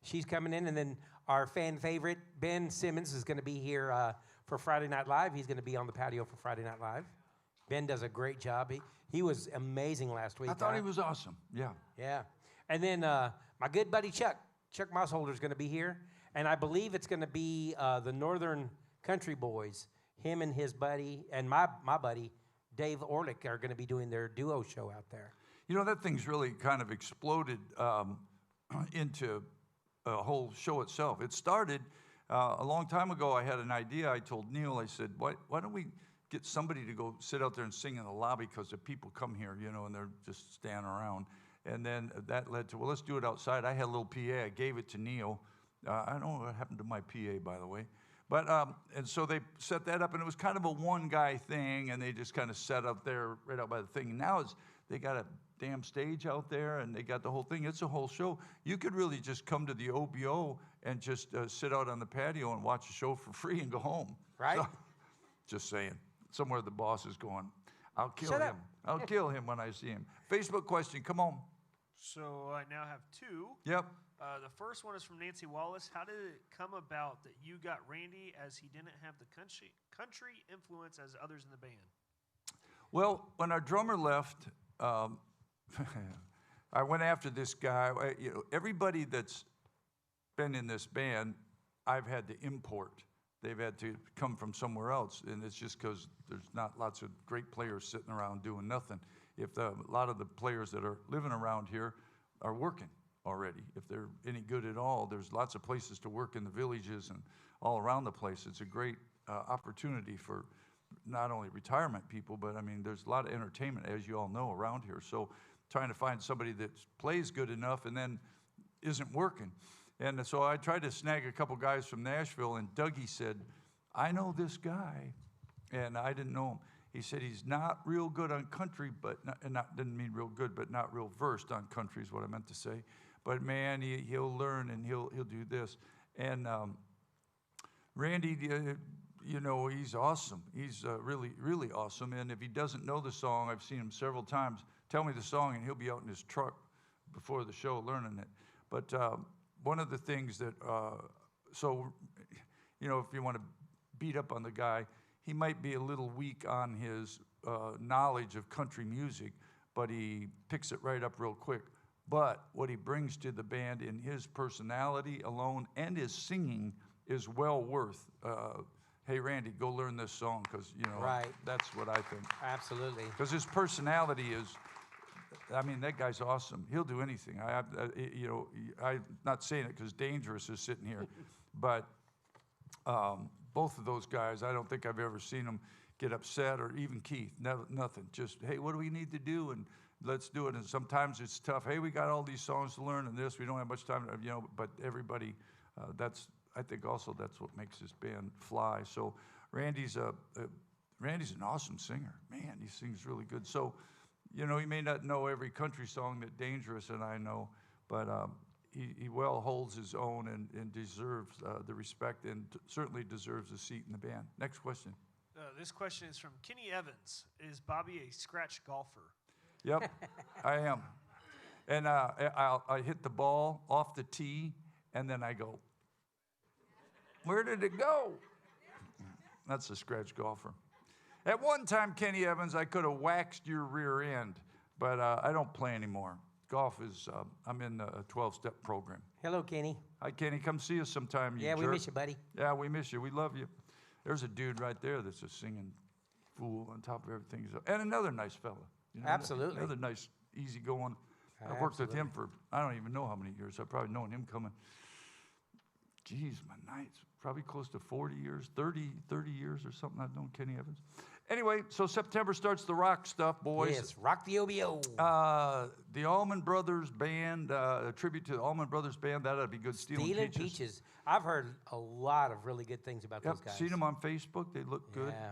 She's coming in, and then our fan favorite Ben Simmons is going to be here for Friday Night Live. He's going to be on the patio for Friday Night Live. Ben does a great job. He was amazing last week. I thought he was awesome. Yeah. Yeah. And then my good buddy Chuck Mossholder is going to be here, and I believe it's going to be the Northern Country Boys. Him and his buddy and my buddy Dave Orlick are going to be doing their duo show out there. You know, that thing's really kind of exploded into a whole show itself. It started a long time ago. I had an idea. I told Neil, I said, why don't we get somebody to go sit out there and sing in the lobby because the people come here, you know, and they're just standing around. And then that led to, well, let's do it outside. I had a little PA. I gave it to Neil. I don't know what happened to my PA, by the way. But, and so they set that up, and it was kind of a one-guy thing, and they just kind of set up there right out by the thing. And now they got a damn stage out there, and they got the whole thing. It's a whole show. You could really just come to the OBO and just sit out on the patio and watch a show for free and go home. Right? So, just saying. Somewhere the boss is going, I'll kill Shut him. up. I'll kill him when I see him. Facebook question, come on. So I now have two. Yep. The first one is from Nancy Wallace. How did it come about that you got Randy as he didn't have the country influence as others in the band? Well, when our drummer left, I went after this guy. Everybody that's been in this band, I've had to import. They've had to come from somewhere else, and it's just because there's not lots of great players sitting around doing nothing. If a lot of the players that are living around here are working already, if they're any good at all, there's lots of places to work in the villages and all around the place. It's a great opportunity for not only retirement people, but I mean, there's a lot of entertainment, as you all know, around here. So trying to find somebody that plays good enough and then isn't working. And so I tried to snag a couple guys from Nashville, and Dougie said, I know this guy, and I didn't know him. He said he's not real good on country, but didn't mean real good, but not real versed on country is what I meant to say. But man, he'll learn and he'll do this. And Randy, you know, he's awesome. He's really, really awesome. And if he doesn't know the song, I've seen him several times, tell me the song, and he'll be out in his truck before the show learning it. But one of the things that, so, you know, if you want to beat up on the guy, he might be a little weak on his knowledge of country music, but he picks it right up real quick. But what he brings to the band in his personality alone and his singing is well worth, hey, Randy, go learn this song, because, you know, Right. That's what I think. Absolutely. Because his personality is, I mean, that guy's awesome. He'll do anything. You know, I'm not saying it because Dangerous is sitting here, but both of those guys, I don't think I've ever seen them get upset, or even Keith, nothing. Just, hey, what do we need to do? And let's do it. And sometimes it's tough. Hey, we got all these songs to learn and this. We don't have much time, you know, but everybody, I think also that's what makes this band fly. So Randy's an awesome singer. Man, he sings really good. So, you know, he may not know every country song that Dangerous and I know, but he well holds his own and deserves the respect, and certainly deserves a seat in the band. Next question. This question is from Kenny Evans. Is Bobby a scratch golfer? Yep, I am. And I hit the ball off the tee, and then I go, where did it go? That's a scratch golfer. At one time, Kenny Evans, I could have waxed your rear end, but I don't play anymore. Golf is, I'm in a 12-step program. Hello, Kenny. Hi, Kenny. Come see us sometime, you Yeah, we jerk. miss you, buddy. Yeah, we miss you. We love you. There's a dude right there that's a singing fool on top of everything. And another nice fella. You know, Absolutely. Another nice, easygoing. I've worked with him for, I don't even know how many years. I've probably known him coming, geez, my nights, probably close to 40 years, 30 years or something I've known Kenny Evans. Anyway, so September starts the rock stuff, boys. Yes, rock the OBO. The Allman Brothers Band, a tribute to the Allman Brothers Band, that ought to be good. Stealing Peaches. I've heard a lot of really good things about those guys. Seen them on Facebook. They look good. Yeah.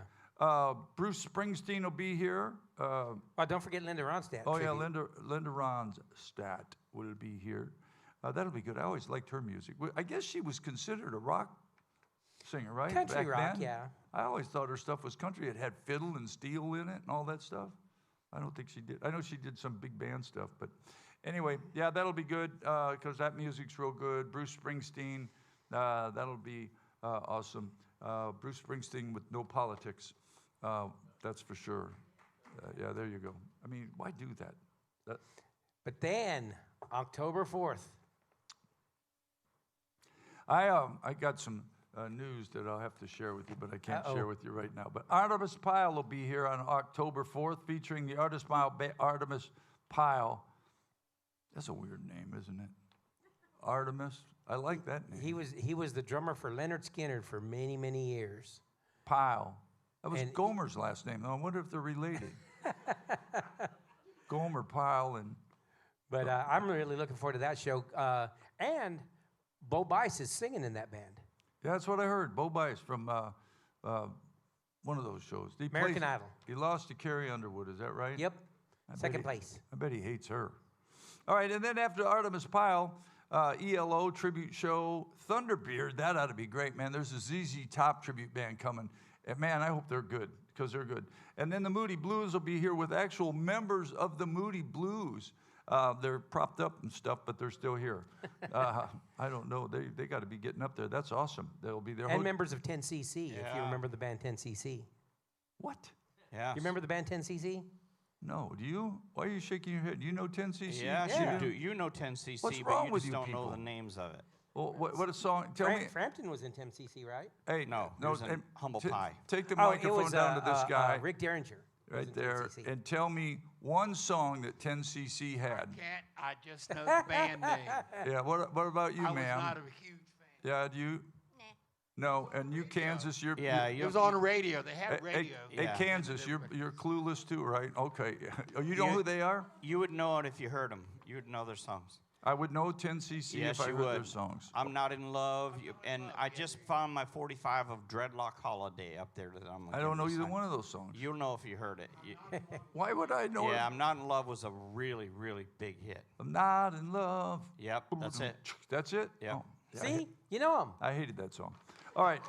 Bruce Springsteen will be here. Oh, don't forget Linda Ronstadt. Oh, yeah, tribute. Linda Ronstadt will be here. That'll be good. I always liked her music. I guess she was considered a rock singer, right? Country Back rock, then? yeah. I always thought her stuff was country. It had fiddle and steel in it and all that stuff. I don't think she did. I know she did some big band stuff, but anyway, yeah, that'll be good because that music's real good. Bruce Springsteen, that'll be awesome. Bruce Springsteen with no politics, that's for sure. Yeah, there you go. I mean, why do that? But then, October 4th. I got some news that I'll have to share with you, but I can't share with you right now. But Artemis Pyle will be here on October 4th, featuring the Artemis Pyle. That's a weird name, isn't it? Artemis. I like that name. He was the drummer for Leonard Skinner for many, many years. Pyle. That was Gomer's last name, though. I wonder if they're related. Gomer Pyle and. But I'm really looking forward to that show. And Bo Bice is singing in that band. Yeah, that's what I heard. Bo Bice from one of those shows. American Idol. He lost to Carrie Underwood, is that right? Yep. Second place. I bet he hates her. All right, and then after Artemis Pyle, ELO tribute show, Thunderbeard, that ought to be great, man. There's a ZZ Top tribute band coming. And man, I hope they're good, because they're good. And then the Moody Blues will be here with actual members of the Moody Blues. They're propped up and stuff, but they're still here. I don't know. They got to be getting up there. That's awesome. They'll be there. And members of 10cc, if you remember the band 10cc. What? Yeah. You remember the band 10cc? No. Do you? Why are you shaking your head? Do you know 10cc? Yes, you do. You know 10cc, What's but wrong you with just you don't know people? the names of it. Well, what a song. Tell me. Frampton was in 10cc, right? Hey, No, it was in Humble Pie. Take the Oh, microphone down to this guy Rick Derringer. was right in there 10cc. and tell me one song that 10cc had. Can't. I just know the band name. Yeah, what about you, I was ma'am? not a huge fan. Yeah, do you? No, and you, Kansas, you're. Yeah, It was on the radio. They had Hey, radio. hey, Yeah. Kansas, you're clueless too, right? Okay. Oh, you know You- who they are? You would know it if you heard them. You would know their songs. I would know 10cc Yes, if I you heard would. their songs. I'm Not in Love, and I just found my 45 of Dreadlock Holiday up there that I'm. I don't know gonna either sign. one of those songs. You'll know if you heard it. Why would I know Yeah, it? I'm Not in Love was a really, really big hit. I'm not in love. Yep, that's it. That's it? Yep. Oh, yeah, See? You know him. I hated that song. All right.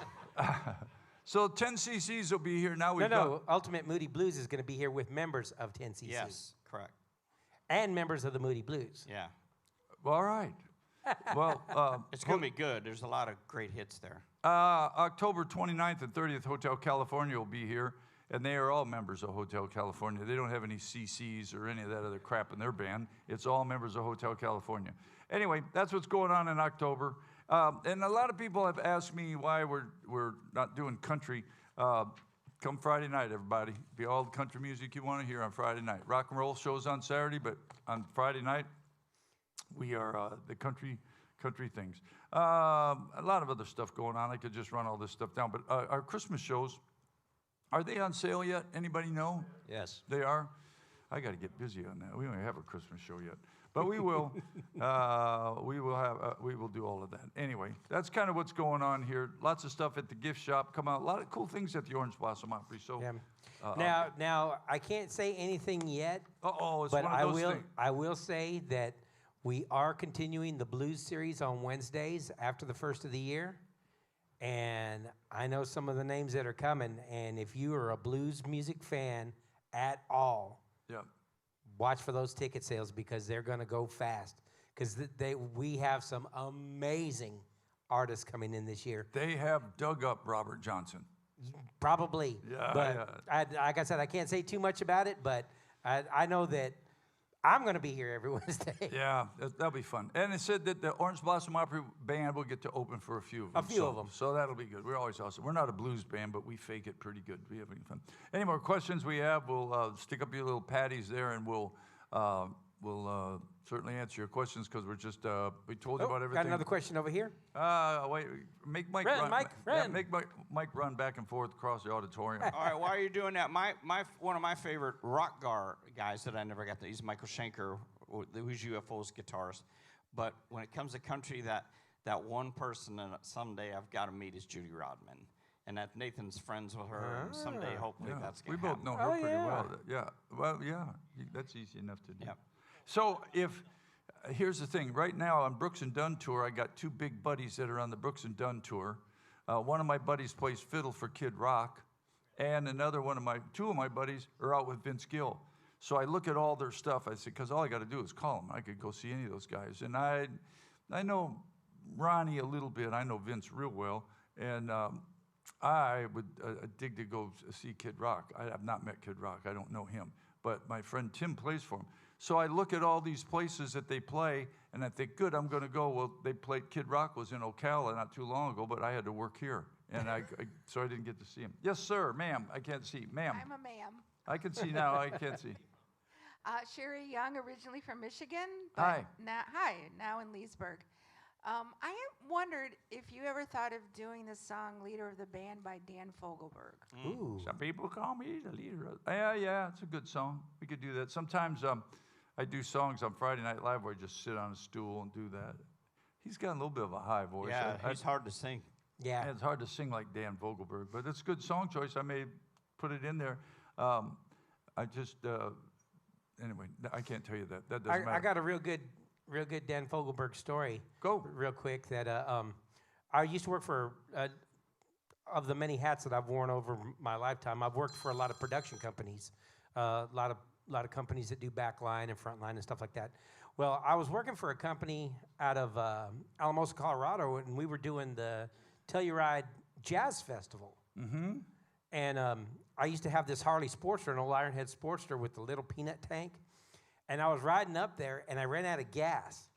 So 10cc's will be here. Now we've No, Ultimate Moody Blues is going to be here with members of 10cc. Yes, correct. And members of the Moody Blues. Yeah, Well, all right. Well, it's gonna be good. There's a lot of great hits there. October 29th and 30th, Hotel California will be here, and they are all members of Hotel California. They don't have any CCs or any of that other crap in their band. It's all members of Hotel California. Anyway, that's what's going on in October. And a lot of people have asked me why we're not doing country. Come Friday night, everybody. Be all the country music you want to hear on Friday night. Rock and roll shows on Saturday, but on Friday night, we are the country things. A lot of other stuff going on. I could just run all this stuff down. But our Christmas shows, are they on sale yet? Anybody know? Yes. They are? I got to get busy on that. We don't have a Christmas show yet. But we will. We will do all of that. Anyway, that's kind of what's going on here. Lots of stuff at the gift shop. Come out. A lot of cool things at the Orange Blossom Opry. So, Yeah. Now I can't say anything yet. it's But one of those things. I will say that we are continuing the blues series on Wednesdays after the first of the year. And I know some of the names that are coming. And if you are a blues music fan at all, Yeah. watch for those ticket sales because they're going to go fast. Because we have some amazing artists coming in this year. They have dug up Robert Johnson. Probably. Yeah, But like I said, I can't say too much about it, but I know that I'm going to be here every Wednesday. Yeah, that'll be fun. And it said that the Orange Blossom Opry Band will get to open for a few of them. A few of them. So that'll be good. We're always awesome. We're not a blues band, but we fake it pretty good. We have fun. Any more questions we have, we'll stick up your little patties there, and we'll certainly answer your questions because we're just, we told you about everything. Got another question over here. Wait, make Mike Run, run. Mike, Yeah, run. make Mike run back and forth across the auditorium. All right, while you're doing that, one of my favorite rock guys that I never got to, he's Michael Schenker, who's UFO's guitarist. But when it comes to country, that one person that someday I've got to meet is Judy Rodman. and that Nathan's friends with her. And someday, hopefully, Yeah. that's We going to both happen. know her Oh, pretty yeah. well. Yeah. Well, yeah. That's easy enough to do. Yep. So here's the thing. Right now on Brooks and Dunn tour, I got two big buddies that are on the Brooks and Dunn tour. One of my buddies plays fiddle for Kid Rock, and two of my buddies are out with Vince Gill. So I look at all their stuff. I said, because all I got to do is call them. I could go see any of those guys. And I know Ronnie a little bit. I know Vince real well. And I would dig to go see Kid Rock. I have not met Kid Rock. I don't know him. But my friend Tim plays for him. So I look at all these places that they play, and I think, good, I'm going to go. Well, they played, Kid Rock was in Ocala not too long ago, but I had to work here. And so I didn't get to see him. Yes, sir, ma'am. I can't see. Ma'am. I'm a ma'am. I can see now. I can't see. Sherry Young, originally from Michigan. Hi. Now in Leesburg. I wondered if you ever thought of doing the song "Leader of the Band" by Dan Fogelberg. Ooh. Some people call me the leader of... Yeah, it's a good song. We could do that. Sometimes I do songs on Friday Night Live where I just sit on a stool and do that. He's got a little bit of a high voice. Yeah, he's hard to sing. Yeah. It's hard to sing like Dan Fogelberg, but it's a good song choice. I may put it in there. Anyway, I can't tell you that. That doesn't matter. I got a real good Dan Fogelberg story. Go. Real quick. That I used to work for, of the many hats that I've worn over my lifetime, I've worked for a lot of production companies, a lot of companies that do backline and frontline and stuff like that. Well, I was working for a company out of Alamosa, Colorado, and we were doing the Telluride Jazz Festival. Mm-hmm. And I used to have this Harley Sportster, an old Ironhead Sportster with the little peanut tank. And I was riding up there, and I ran out of gas.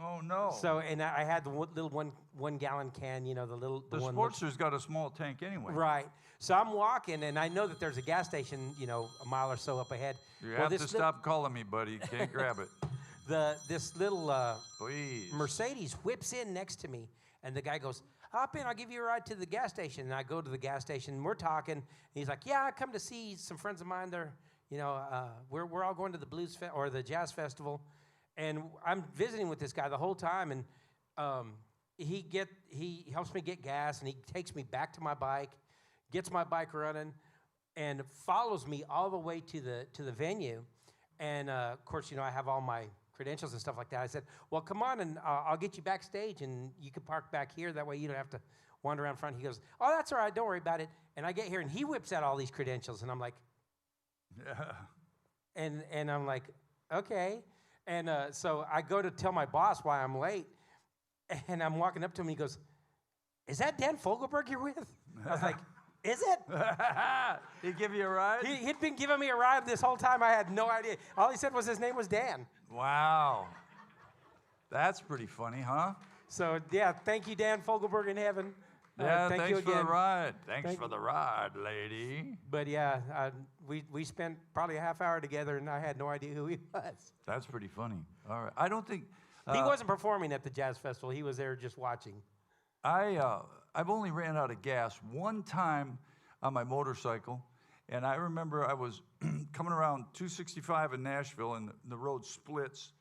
Oh, no. So, and I had the little 1 gallon can, you know, the one. Sportster's got a small tank anyway. Right. So I'm walking, and I know that there's a gas station, you know, a mile or so up ahead. You have to stop calling me, buddy. Can't grab it. This little Please. Mercedes whips in next to me, and the guy goes, hop in, I'll give you a ride to the gas station. And I go to the gas station, and we're talking. And he's like, yeah, I come to see some friends of mine. They're, you know, we're all going to the or the Jazz Festival. And I'm visiting with this guy the whole time, and he helps me get gas, and he takes me back to my bike, gets my bike running, and follows me all the way to the venue. And of course, you know, I have all my credentials and stuff like that. I said, well, come on, and I'll get you backstage, and you can park back here. That way you don't have to wander around front. He goes, oh, that's all right. Don't worry about it. And I get here, and he whips out all these credentials, and I'm like, yeah. And I'm like, okay. And so I go to tell my boss why I'm late, and I'm walking up to him, and he goes, is that Dan Fogelberg you're with? I was like, is it? He give you a ride? He'd been giving me a ride this whole time. I had no idea. All he said was his name was Dan. Wow. That's pretty funny, huh? So, yeah, thank you, Dan Fogelberg in heaven. Yeah, thank thanks you again. for the ride. Thanks for the ride, lady. But, yeah, we spent probably a half hour together, and I had no idea who he was. That's pretty funny. All right. I don't think... he wasn't performing at the Jazz Festival. He was there just watching. I've only ran out of gas one time on my motorcycle, and I remember I was coming around 265 in Nashville, and the road splits.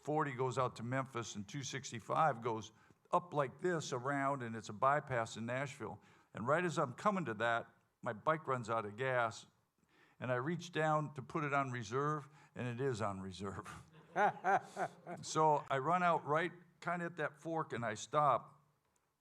40 goes out to Memphis, and 265 goes up like this around, and it's a bypass in Nashville. And right as I'm coming to that, my bike runs out of gas, and I reach down to put it on reserve, and it is on reserve. So I run out right kind of at that fork, and I stop.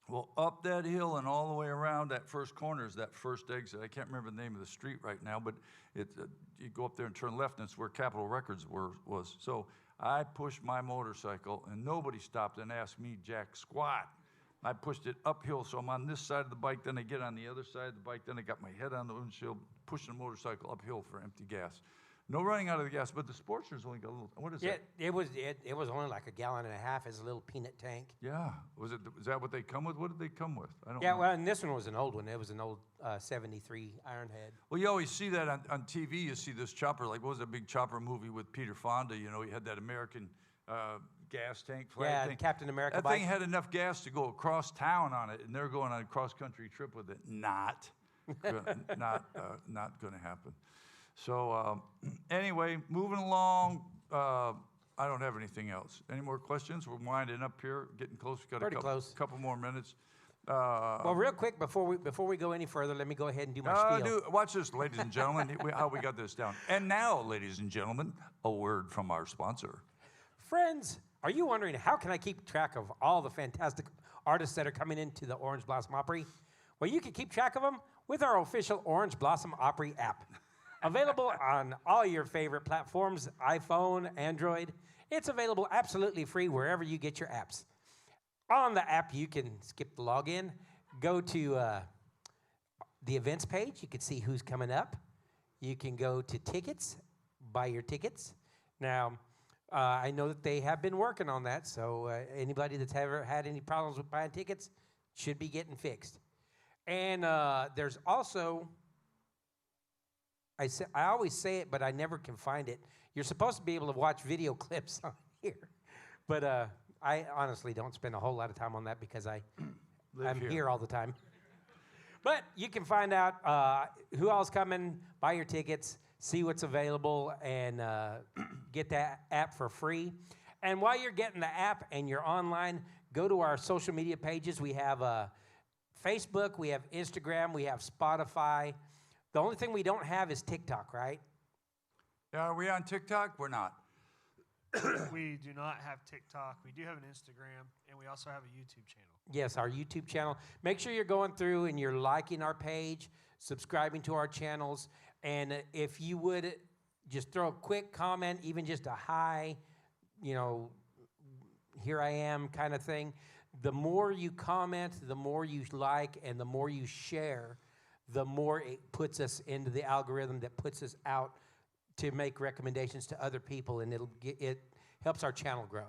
Well, up that hill and all the way around that first corner is that first exit. I can't remember the name of the street right now, but you go up there and turn left, and it's where Capitol Records was. So I pushed my motorcycle, and nobody stopped and asked me jack squat. I pushed it uphill, so I'm on this side of the bike, then I get on the other side of the bike, then I got my head on the windshield, pushing the motorcycle uphill for empty gas. No running out of the gas, but the Sportster's only got a little, what is that? It was only like a gallon and a half as a little peanut tank. Yeah. Is that what they come with? What did they come with? I don't Yeah, know. well, and this one was an old one. It was an old 73 Ironhead. Well, you always see that on TV. You see this chopper, like what was that big chopper movie with Peter Fonda? You know, he had that American gas tank flag thing. Captain America That bike. thing had enough gas to go across town on it, and they're going on a cross-country trip with it. Not going to happen. So anyway, moving along. I don't have anything else. Any more questions? We're winding up here, getting close. We've got Pretty close. couple more minutes. Well, real quick, before we go any further, let me go ahead and do my spiel. Watch this, ladies and gentlemen, how we got this down. And now, ladies and gentlemen, a word from our sponsor. Friends, are you wondering how can I keep track of all the fantastic artists that are coming into the Orange Blossom Opry? Well, you can keep track of them with our official Orange Blossom Opry app. Available on all your favorite platforms, iPhone, Android. It's available absolutely free wherever you get your apps. On the app, you can skip the login, go to the events page. You can see who's coming up. You can go to tickets, buy your tickets. Now, I know that they have been working on that, so anybody that's ever had any problems with buying tickets should be getting fixed. And there's also, I always say it, but I never can find it. You're supposed to be able to watch video clips on here, but I honestly don't spend a whole lot of time on that because I'm here all the time. But you can find out who all's coming, buy your tickets, see what's available, and get that app for free. And while you're getting the app and you're online, go to our social media pages. We have Facebook, we have Instagram, we have Spotify. The only thing we don't have is TikTok, right? Are we on TikTok? We're not. We do not have TikTok. We do have an Instagram, and we also have a YouTube channel. Yes, our YouTube channel. Make sure you're going through and you're liking our page, subscribing to our channels, and if you would just throw a quick comment, even just a hi, here I am kind of thing. The more you comment, the more you like, and the more you share, the more it puts us into the algorithm that puts us out to make recommendations to other people, and it helps our channel grow.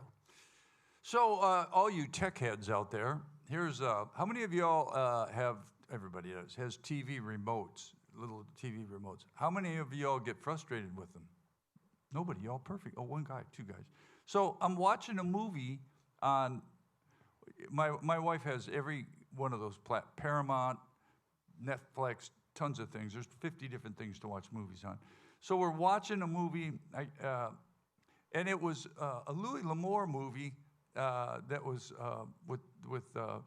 So, all you tech heads out there, here's how many of y'all have? Everybody has TV remotes, little TV remotes. How many of y'all get frustrated with them? Nobody. Y'all perfect. Oh, one guy, two guys. So I'm watching a movie on. My wife has every one of those Paramount, Netflix, tons of things. There's 50 different things to watch movies on. So we're watching a movie, and it was a Louis L'Amour movie that was with Tom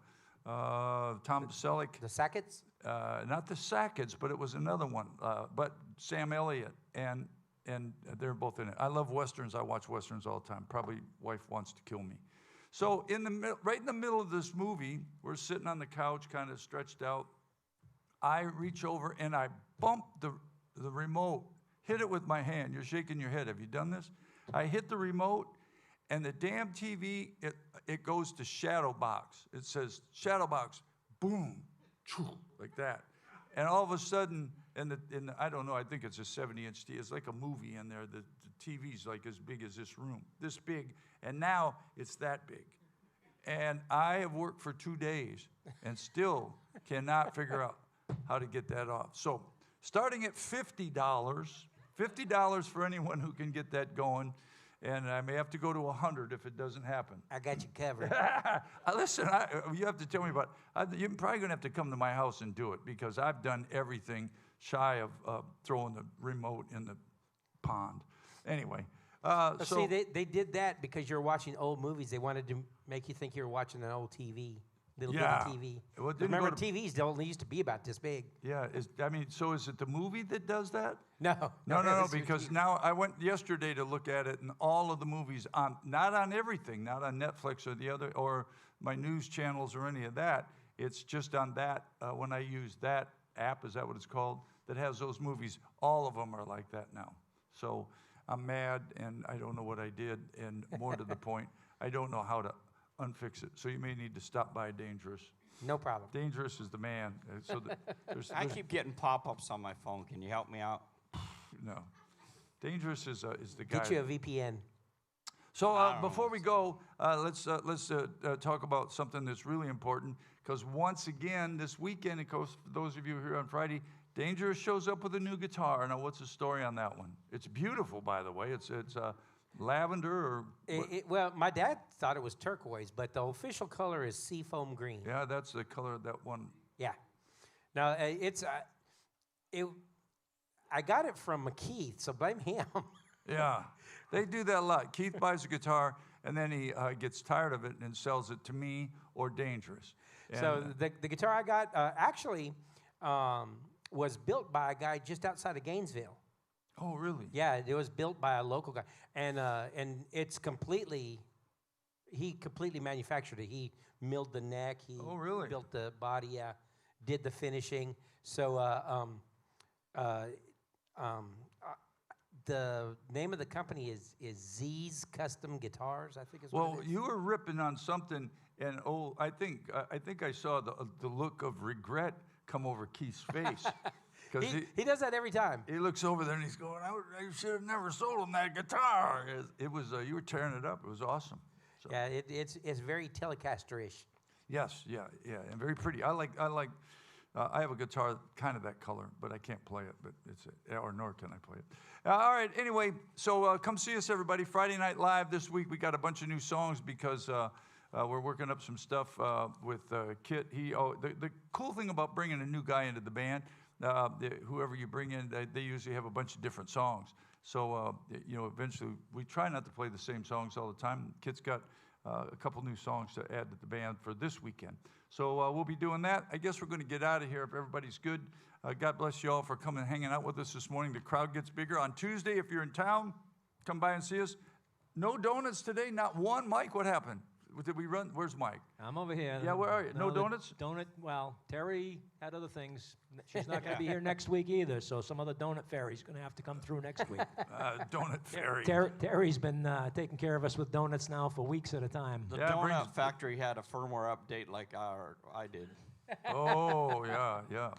Selleck. The Sacketts? Not the Sacketts, but it was another one. But Sam Elliott, and they're both in it. I love Westerns. I watch Westerns all the time. Probably wife wants to kill me. So right in the middle of this movie, we're sitting on the couch, kind of stretched out. I reach over and I bump the remote, hit it with my hand. You're shaking your head. Have you done this? I hit the remote, and the damn TV, it goes to shadow box. It says shadow box, boom, like that. And all of a sudden, I don't know, I think it's a 70-inch TV. It's like a movie in there. The TV's like as big as this room, this big. And now it's that big. And I have worked for 2 days and still cannot figure out how to get that off. So starting at $50 for anyone who can get that going. And I may have to go to 100 if it doesn't happen. I got you covered. Listen, you have to tell me about it. You're probably going to have to come to my house and do it because I've done everything shy of throwing the remote in the pond. Anyway. See, they did that because you're watching old movies. They wanted to make you think you were watching an old TV. Little TV. Well, remember, TVs only used to be about this big. Yeah, so is it the movie that does that? No. No, because now I went yesterday to look at it, and all of the movies, not on everything, not on Netflix or the other, or my news channels or any of that. It's just on that, when I use that app, is that what it's called, that has those movies. All of them are like that now. So I'm mad, and I don't know what I did, and more to the point, I don't know how to unfix it. So you may need to stop by Dangerous. No problem. Dangerous is the man. I keep getting pop-ups on my phone. Can you help me out? No. Dangerous is the guy. Get you a VPN. So before we go, let's talk about something that's really important. Because once again, this weekend, of course, for those of you here on Friday, Dangerous shows up with a new guitar. Now, what's the story on that one? It's beautiful, by the way. It's lavender or... Well, my dad thought it was turquoise, but the official color is seafoam green. Yeah, that's the color of that one. Yeah. Now, I got it from Keith, so blame him. Yeah, they do that a lot. Keith buys a guitar, and then he gets tired of it and sells it to me or Dangerous. So the guitar I got actually was built by a guy just outside of Gainesville. Oh, really? Yeah, it was built by a local guy, and it's he completely manufactured it. He milled the neck. He really? built the body. Yeah, did the finishing. So the name of the company is Z's Custom Guitars, I think is what it is. You were ripping on something, and I think I saw the look of regret come over Keith's face. He does that every time. He looks over there and he's going, I should have never sold him that guitar. It was you were tearing it up. It was awesome. So. Yeah, it's very Telecaster-ish. Yes, yeah, and very pretty. I have a guitar kind of that color, but I can't play it. But nor can I play it. All right. Anyway, so come see us, everybody. Friday Night Live this week. We got a bunch of new songs because we're working up some stuff with Kit. The cool thing about bringing a new guy into the band, whoever you bring in, they usually have a bunch of different songs. So eventually we try not to play the same songs all the time. Kit's got a couple new songs to add to the band for this weekend. So we'll be doing that. I guess we're going to get out of here if everybody's good. God bless you all for coming and hanging out with us this morning. The crowd gets bigger. On Tuesday, if you're in town, come by and see us. No donuts today, not one. Mike, what happened? Did we run? Where's Mike? I'm over here. Yeah, where are you? No donuts? Terry had other things. She's not going to be here next week either, so some other donut fairy's going to have to come through next week. Donut fairy. Terry's been taking care of us with donuts now for weeks at a time. The donut factory had a firmware update like I did. Oh, yeah.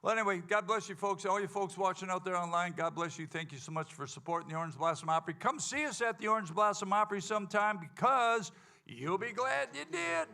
Well, anyway, God bless you folks. All you folks watching out there online, God bless you. Thank you so much for supporting the Orange Blossom Opry. Come see us at the Orange Blossom Opry sometime because you'll be glad you did.